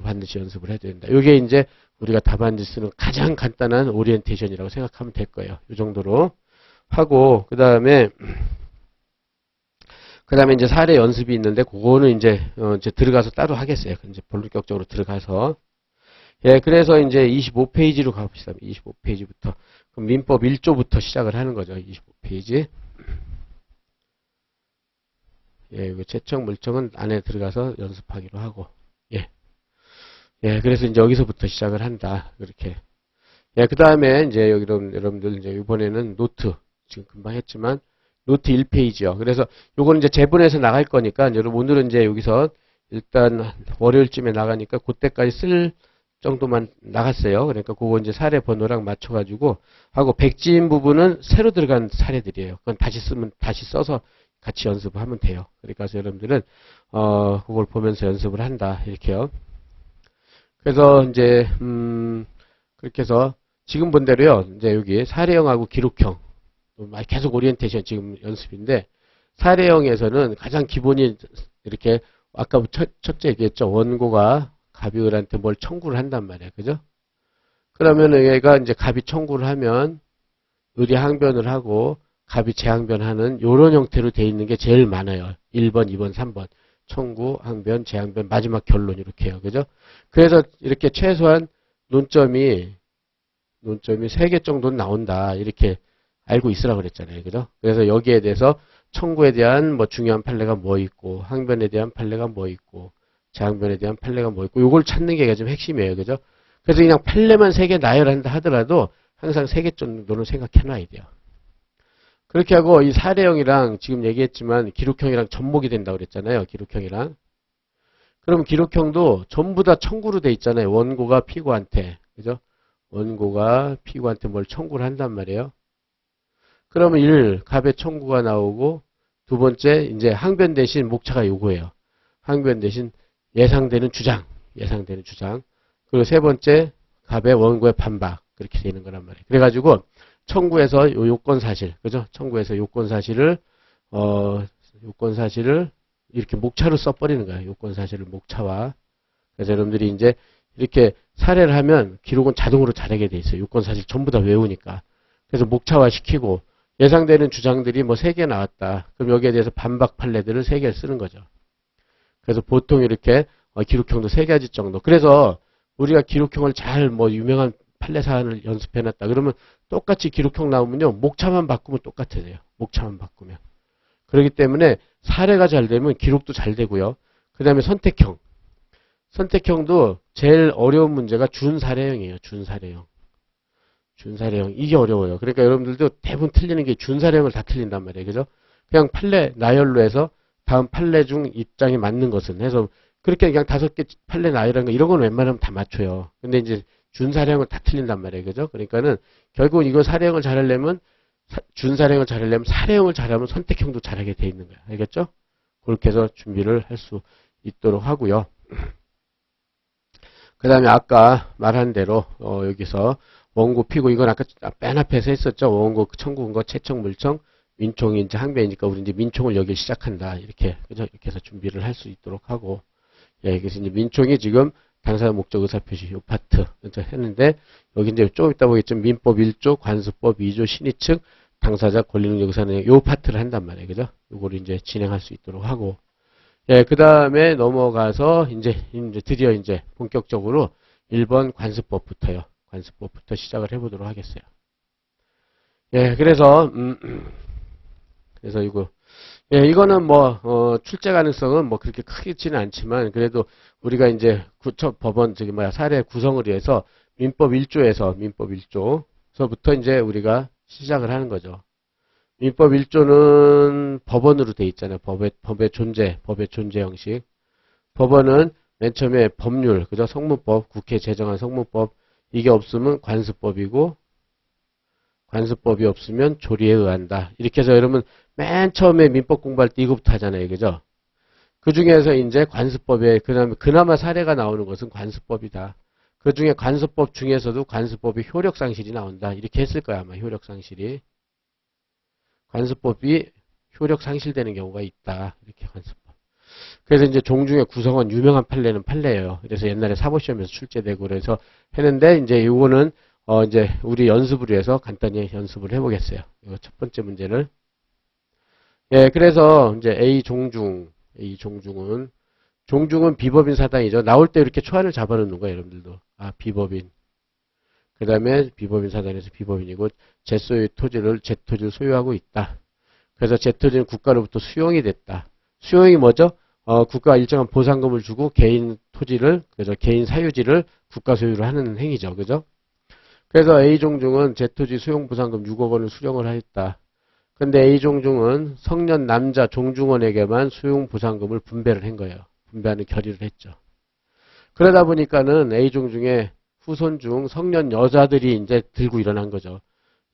반드시 연습을 해야 된다. 이게 이제 우리가 답안지 쓰는 가장 간단한 오리엔테이션이라고 생각하면 될 거예요. 이 정도로 하고 그 다음에 이제 사례 연습이 있는데 그거는 이제 들어가서 따로 하겠어요. 이제 본격적으로 들어가서 예, 그래서 이제 25페이지로 가봅시다. 25페이지부터 그럼 민법 1조부터 시작을 하는 거죠. 25페이지. 예, 이거 채청 물청은 안에 들어가서 연습하기로 하고 예. 예, 그래서 이제 여기서부터 시작을 한다. 그렇게. 예, 그 다음에 이제 여러분들 이제 이번에는 노트 지금 금방 했지만 노트 1페이지요. 그래서 요거는 이제 재본에서 나갈 거니까 여러분 오늘은 이제 여기서 일단 월요일쯤에 나가니까 그때까지 쓸 정도만 나갔어요. 그러니까 그거 이제 사례 번호랑 맞춰가지고 하고 백지인 부분은 새로 들어간 사례들이에요. 그건 다시 써서 같이 연습하면 돼요. 그러니까 여러분들은 그걸 보면서 연습을 한다 이렇게요. 그래서 이제 그렇게 해서 지금 본 대로요. 이제 여기 사례형하고 기록형 계속 오리엔테이션 지금 연습인데 사례형에서는 가장 기본이 이렇게 아까 첫째 얘기했죠. 원고가 갑이을한테 뭘 청구를 한단 말이에요. 그죠? 그러면 얘가 이제 갑이 청구를 하면 을이 항변을 하고 갑이 재항변하는 이런 형태로 돼 있는 게 제일 많아요. 1번, 2번, 3번. 청구, 항변, 재항변, 마지막 결론 이렇게 해요. 그죠? 그래서 이렇게 최소한 논점이 3개 정도는 나온다. 이렇게 알고 있으라고 그랬잖아요. 그죠? 그래서 여기에 대해서 청구에 대한 뭐 중요한 판례가 뭐 있고 항변에 대한 판례가 뭐 있고 재항변에 대한 판례가 뭐 있고 요걸 찾는 게 좀 핵심이에요. 그죠? 그래서 그냥 판례만 3개 나열한다 하더라도 항상 3개 정도는 생각해 놔야 돼요. 그렇게 하고 이 사례형이랑 지금 얘기했지만 기록형이랑 접목이 된다고 그랬잖아요. 기록형이랑. 그럼 기록형도 전부 다 청구로 돼 있잖아요. 원고가 피고한테. 그죠? 원고가 피고한테 뭘 청구를 한단 말이에요. 그러면 1, 갑의 청구가 나오고 두 번째 이제 항변 대신 목차가 요거예요. 항변 대신 예상되는 주장. 그리고 세 번째 갑의 원고의 반박. 그렇게 되는 거란 말이에요. 그래가지고 청구에서 요건 사실, 그죠? 청구에서 요건 사실을 이렇게 목차로 써버리는 거예요. 요건 사실을 목차와. 그래서 여러분들이 이제 이렇게 사례를 하면 기록은 자동으로 잘하게 돼 있어요. 요건 사실 전부 다 외우니까. 그래서 목차화 시키고 예상되는 주장들이 뭐 3개 나왔다. 그럼 여기에 대해서 반박 판례들을 3개를 쓰는 거죠. 그래서 보통 이렇게 기록형도 3가지 정도. 그래서 우리가 기록형을 잘 뭐 유명한 판례 사안을 연습해놨다. 그러면 똑같이 기록형 나오면요. 목차만 바꾸면 똑같아져요. 목차만 바꾸면. 그렇기 때문에 사례가 잘 되면 기록도 잘 되고요. 그 다음에 선택형. 선택형도 제일 어려운 문제가 준사례형이에요. 준사례형. 이게 어려워요. 그러니까 여러분들도 대부분 틀리는 게 준사례형을 다 틀린단 말이에요. 그죠? 그냥 판례 나열로 해서 다음 판례 중 입장이 맞는 것은 해서 그렇게 그냥 5개 판례 나열한 거 이런 건 웬만하면 다 맞춰요. 근데 이제 준사례형은 다 틀린단 말이에요. 그죠? 그러니까는 결국은 이거 사례형을 잘하려면 준사례형을 잘하려면 사례형을 잘하면 선택형도 잘하게 돼 있는 거야. 알겠죠? 그렇게 해서 준비를 할 수 있도록 하고요. 그 다음에 아까 말한 대로 여기서 원고 피고 이건 아까 맨 앞에서 했었죠. 원고 청구근거 채청 물청 민총이 이제 항변이니까 우리 이제 민총을 여기 시작한다. 이렇게 그죠? 이렇게 해서 준비를 할 수 있도록 하고 예, 그래서 이제 민총이 지금 당사자 목적 의사표시 요 파트 했는데 여기 이제 좀 이따 보겠지만 민법 1조, 관습법 2조, 신의측, 당사자 권리능력 의사는 요 파트를 한단 말이에요. 그죠? 요거를 이제 진행할 수 있도록 하고 예, 그 다음에 넘어가서 이제 드디어 이제 본격적으로 1번 관습법부터요. 관습법부터 시작을 해보도록 하겠어요. 예, 그래서 이거 예, 이거는 뭐 출제 가능성은 뭐 그렇게 크지는 않지만 그래도 우리가 이제 법원 사례 구성을 위해서 민법 1조서부터 이제 우리가 시작을 하는 거죠. 민법 1조는 법원으로 돼 있잖아요. 법의 존재 형식. 법원은 맨 처음에 법률, 그죠? 성문법, 국회 제정한 성문법, 이게 없으면 관습법이고, 관습법이 없으면 조리에 의한다. 이렇게 해서 여러분 맨 처음에 민법 공부할 때 이거부터 하잖아요. 그죠? 그 중에서 이제 관습법에, 그나마 사례가 나오는 것은 관습법이다. 그 중에 관습법 중에서도 관습법이 효력상실이 나온다. 이렇게 했을 거야, 아마 효력상실이. 관습법이 효력 상실되는 경우가 있다. 이렇게 관습법. 그래서 이제 종중의 구성원 유명한 판례는 판례예요. 그래서 옛날에 사법시험에서 출제되고 그래서 했는데 이제 이거는 이제 우리 연습을 위해서 간단히 연습을 해보겠어요. 이거 첫 번째 문제를. 예, 그래서 이제 A 종중은 비법인 사당이죠. 나올 때 이렇게 초안을 잡아놓는 거예요, 여러분들도. 아, 비법인. 그 다음에 비법인 사단에서 비법인이고 제 토지를 소유하고 있다. 그래서 제 토지는 국가로부터 수용이 됐다. 수용이 뭐죠? 국가가 일정한 보상금을 주고 개인 토지를 그래서 개인 사유지를 국가 소유로 하는 행위죠. 그죠? 그래서 A종중은 제 토지 수용 보상금 6억 원을 수령을 하였다. 근데 A종중은 성년 남자 종중원에게만 수용 보상금을 분배를 한 거예요. 분배하는 결의를 했죠. 그러다 보니까는 A종중에 후손 중 성년 여자들이 이제 들고 일어난 거죠.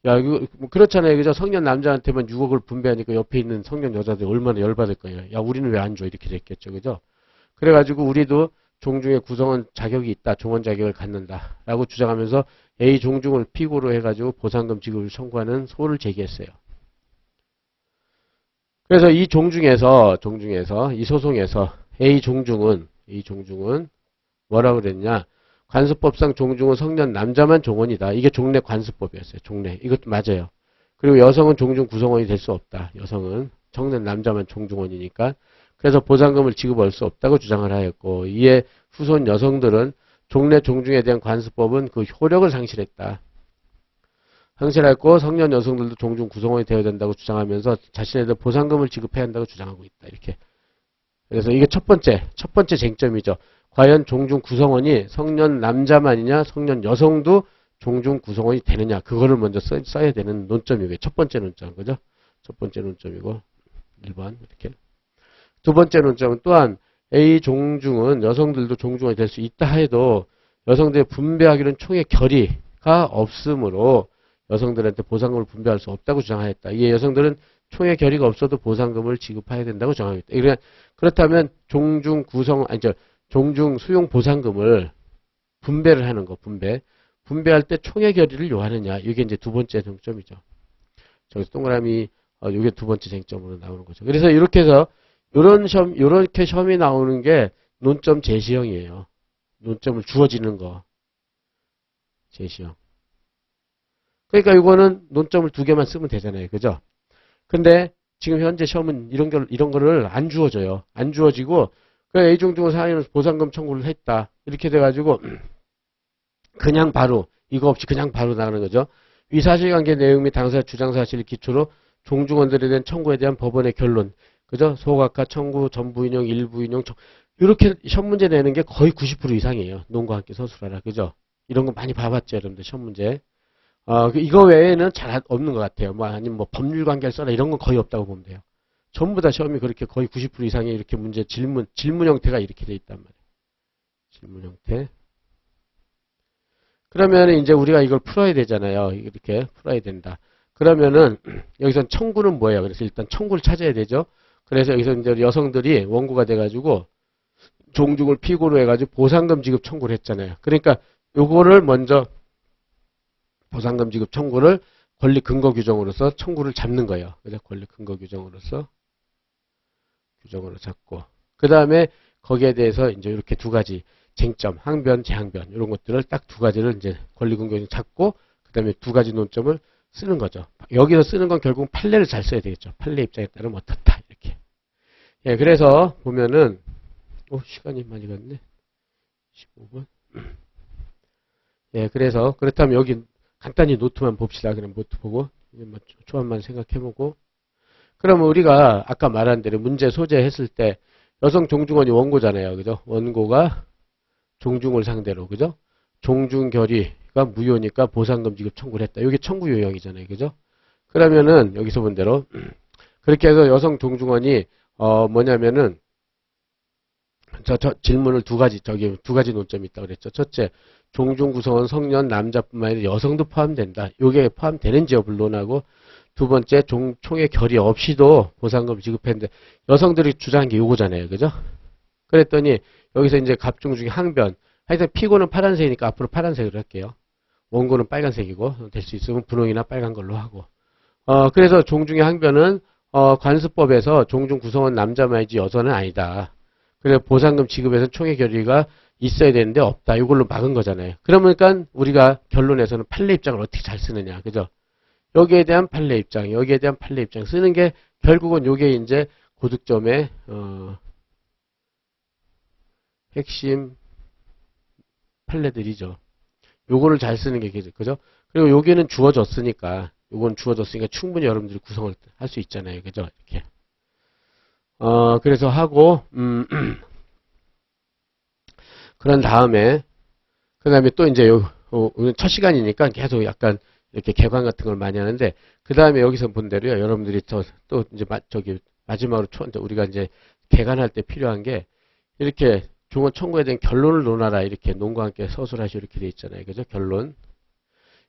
야, 이거 뭐 그렇잖아요. 그죠? 성년 남자한테만 6억을 분배하니까 옆에 있는 성년 여자들이 얼마나 열받을 거예요. 야, 우리는 왜 안 줘? 이렇게 됐겠죠. 그죠? 그래가지고 우리도 종중의 구성원 자격이 있다. 종원 자격을 갖는다. 라고 주장하면서 A 종중을 피고로 해가지고 보상금 지급을 청구하는 소를 제기했어요. 그래서 이 종중에서 이 소송에서 A 종중은 뭐라고 그랬냐? 관습법상 종중은 성년 남자만 종원이다. 이게 종래 관습법이었어요. 종래. 이것도 맞아요. 그리고 여성은 종중 구성원이 될 수 없다. 여성은 성년 남자만 종중원이니까. 그래서 보상금을 지급할 수 없다고 주장을 하였고 이에 후손 여성들은 종래 종중에 대한 관습법은 그 효력을 상실했다. 상실했고 성년 여성들도 종중 구성원이 되어야 된다고 주장하면서 자신네들 보상금을 지급해야 한다고 주장하고 있다. 이렇게. 그래서 이게 첫 번째 쟁점이죠. 과연 종중 구성원이 성년 남자만이냐 성년 여성도 종중 구성원이 되느냐 그거를 먼저 써야 되는 논점이고요. 첫 번째 논점 그죠? 첫 번째 논점이고 1번 이렇게. 두 번째 논점은 또한 A 종중은 여성들도 종중원이 될 수 있다 해도 여성들의 분배하기는 총의 결의가 없으므로 여성들한테 보상금을 분배할 수 없다고 주장하였다. 이에 여성들은 총의 결의가 없어도 보상금을 지급해야 된다고 주장하겠다. 그러니까 그렇다면 종중 수용 보상금을 분배를 하는 거, 분배할 때 총의 결의를 요하느냐. 이게 이제 두 번째 쟁점이죠. 저기서 동그라미, 이게 두 번째 쟁점으로 나오는 거죠. 그래서 이렇게 해서, 요렇게 시험이 나오는 게 논점 제시형이에요. 논점을 주어지는 거. 제시형. 그러니까 이거는 논점을 두 개만 쓰면 되잖아요. 그죠? 근데 지금 현재 시험은 이런 거를 안 주어져요. 안 주어지고, A종중은 사항에는 보상금 청구를 했다. 이렇게 돼가지고, 그냥 바로, 이거 없이 그냥 바로 나가는 거죠. 위 사실관계 내용 및 당사자 주장사실을 기초로 종중원들에 대한 청구에 대한 법원의 결론. 그죠? 소각화, 청구, 전부인용, 일부인용, 이렇게 시험 문제 내는 게 거의 90% 이상이에요. 논과 함께 서술하라. 그죠? 이런 거 많이 봐봤죠, 여러분들, 시험 문제. 이거 외에는 잘 없는 것 같아요. 아니면 법률 관계를 써라 이런 건 거의 없다고 보면 돼요. 전부 다 시험이 그렇게 거의 90% 이상의 이렇게 문제 질문 형태가 이렇게 돼 있단 말이에요. 질문 형태. 그러면 이제 우리가 이걸 풀어야 되잖아요. 이렇게 풀어야 된다. 그러면은 여기선 청구는 뭐예요? 그래서 일단 청구를 찾아야 되죠. 그래서 여기서 이제 여성들이 원고가 돼가지고 종중을 피고로 해가지고 보상금 지급 청구를 했잖아요. 그러니까 요거를 먼저 보상금 지급 청구를 권리 근거 규정으로서 청구를 잡는 거예요. 그죠? 권리 근거 규정으로서 규정으로 잡고 그 다음에 거기에 대해서 이제 이렇게 두 가지 쟁점, 항변, 재항변 이런 것들을 딱 두 가지를 이제 권리 근거 규정 잡고 그 다음에 두 가지 논점을 쓰는 거죠. 여기서 쓰는 건 결국 판례를 잘 써야 되겠죠. 판례 입장에 따르면 어떻다 이렇게. 예, 그래서 보면은 시간이 많이 갔네. 15분. 예, 그래서 그렇다면 여기 간단히 노트만 봅시다. 그럼 노트 보고 초안만 생각해보고. 그러면 우리가 아까 말한 대로 문제 소재했을 때 여성 종중원이 원고잖아요. 그죠? 원고가 종중을 상대로 그죠? 종중 결의가 무효니까 보상금 지급 청구를 했다. 이게 청구 요형이잖아요. 그죠? 그러면은 여기서 본 대로 그렇게 해서 여성 종중원이 뭐냐면은 저 질문을 두 가지 논점이 있다고 그랬죠. 첫째, 종중 구성원 성년 남자뿐만 아니라 여성도 포함된다. 이게 포함되는지 여부를 논하고 두 번째, 총의 결의 없이도 보상금 지급했는데 여성들이 주장한 게 요거잖아요. 그죠? 그랬더니 여기서 이제 갑중 중에 항변. 하여튼 피고는 파란색이니까 앞으로 파란색으로 할게요. 원고는 빨간색이고 될 수 있으면 분홍이나 빨간 걸로 하고. 그래서 종중의 항변은 관습법에서 종중 구성원 남자만이지 여성은 아니다. 그래서 보상금 지급에서 총의 결의가 있어야 되는데 없다. 이걸로 막은 거잖아요. 그러니까 우리가 결론에서는 판례 입장을 어떻게 잘 쓰느냐. 그죠? 여기에 대한 판례 입장, 여기에 대한 판례 입장 쓰는 게 결국은 요게 이제 고득점의 핵심 판례들이죠. 요거를 잘 쓰는 게 그죠? 그리고 여기는 주어졌으니까 요건 주어졌으니까 충분히 여러분들이 구성을 할 수 있잖아요. 그죠? 이렇게. 그래서 하고 그런 다음에 그다음에 또 이제 첫 시간이니까 계속 약간 이렇게 개관 같은 걸 많이 하는데 그 다음에 여기서 본 대로요. 여러분들이 또 이제 마지막으로 우리가 이제 개관할 때 필요한 게 이렇게 종원 청구에 대한 결론을 논하라 이렇게 논과 함께 서술하시 이렇게 돼 있잖아요. 그죠? 결론.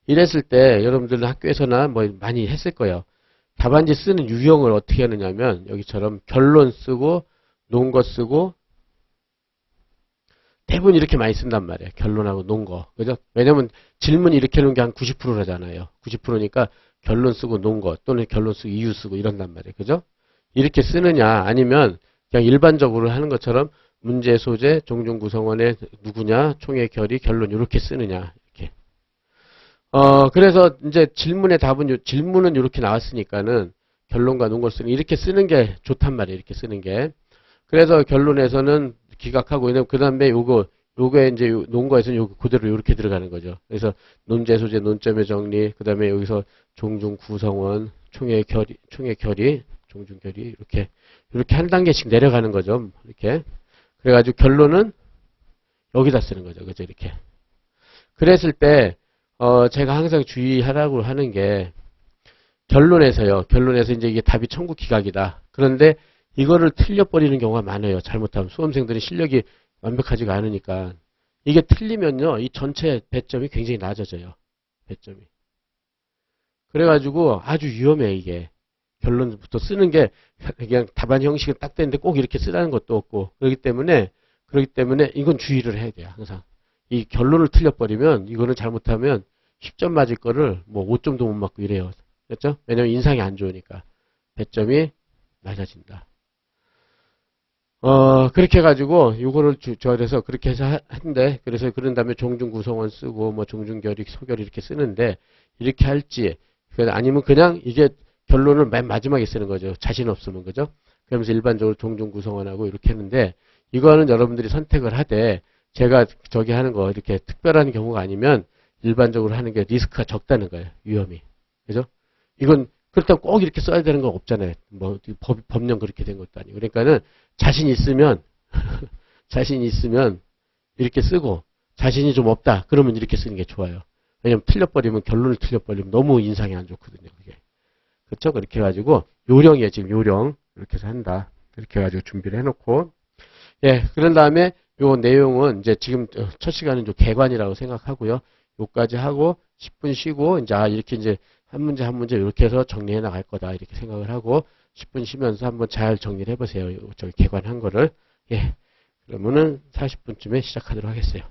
이랬을 때 여러분들은 학교에서나 뭐 많이 했을 거예요. 답안지 쓰는 유형을 어떻게 하느냐면 여기처럼 결론 쓰고 논거 쓰고 대부분 이렇게 많이 쓴단 말이에요. 결론하고 논거. 그죠? 왜냐면 질문이 이렇게 하는 게 한 90%잖아요. 90%니까 결론 쓰고 논거 또는 결론 쓰고 이유 쓰고 이런단 말이에요. 그죠? 이렇게 쓰느냐 아니면 그냥 일반적으로 하는 것처럼 문제 소재, 종중 구성원의 누구냐, 총의 결의, 결론 이렇게 쓰느냐. 이렇게. 그래서 이제 질문의 답은 질문은 이렇게 나왔으니까는 결론과 논거 쓰는 이렇게 쓰는 게 좋단 말이에요. 이렇게 쓰는 게. 그래서 결론에서는 기각하고 왜냐면 그다음에 요거에 이제 논거에서는 요거 그대로 이렇게 들어가는 거죠. 그래서 논제 소재 논점의 정리 그다음에 여기서 종중 구성원 총의 결의 종중 결의 이렇게 한 단계씩 내려가는 거죠. 이렇게 그래가지고 결론은 여기다 쓰는 거죠. 그죠? 이렇게 그랬을 때 제가 항상 주의하라고 하는 게 결론에서 이제 이게 답이 청구 기각이다. 그런데 이거를 틀려버리는 경우가 많아요. 잘못하면 수험생들이 실력이 완벽하지가 않으니까 이게 틀리면요 이 전체 배점이 굉장히 낮아져요. 배점이. 그래가지고 아주 위험해 이게. 결론부터 쓰는 게 그냥 답안 형식은 딱 되는데 꼭 이렇게 쓰라는 것도 없고 그렇기 때문에 이건 주의를 해야 돼요. 항상 이 결론을 틀려버리면 이거는 잘못하면 10점 맞을 거를 뭐 5점도 못 맞고 이래요. 그렇죠? 왜냐면 인상이 안 좋으니까 배점이 낮아진다. 그렇게 해가지고, 요거를 그래서 그렇게 해서 한데, 그래서 그런 다음에 종중 구성원 쓰고, 뭐 종중 결의, 소결 이렇게 쓰는데, 이렇게 할지, 아니면 그냥 이게 결론을 맨 마지막에 쓰는 거죠. 자신 없으면, 그죠? 그러면서 일반적으로 종중 구성원하고 이렇게 했는데, 이거는 여러분들이 선택을 하되, 제가 저기 하는 거, 이렇게 특별한 경우가 아니면, 일반적으로 하는 게 리스크가 적다는 거예요. 위험이. 그죠? 이건, 그렇다고 꼭 이렇게 써야 되는 건 없잖아요. 뭐, 법령 그렇게 된 것도 아니고. 그러니까는, 자신 있으면 이렇게 쓰고 자신이 좀 없다 그러면 이렇게 쓰는 게 좋아요. 왜냐면 틀려버리면 결론을 틀려버리면 너무 인상이 안 좋거든요. 그게. 그렇죠? 그렇게 해가지고 요령이에요. 지금 요령 이렇게 해서 한다. 이렇게 해가지고 준비를 해놓고 예 그런 다음에 요 내용은 이제 지금 첫 시간은 좀 개관이라고 생각하고요. 요까지 하고 10분 쉬고 이제 이렇게 이제 한 문제 한 문제 이렇게 해서 정리해 나갈 거다 이렇게 생각을 하고 10분 쉬면서 한번 잘 정리를 해보세요. 저기 개관한 거를. 예. 그러면은 40분쯤에 시작하도록 하겠어요.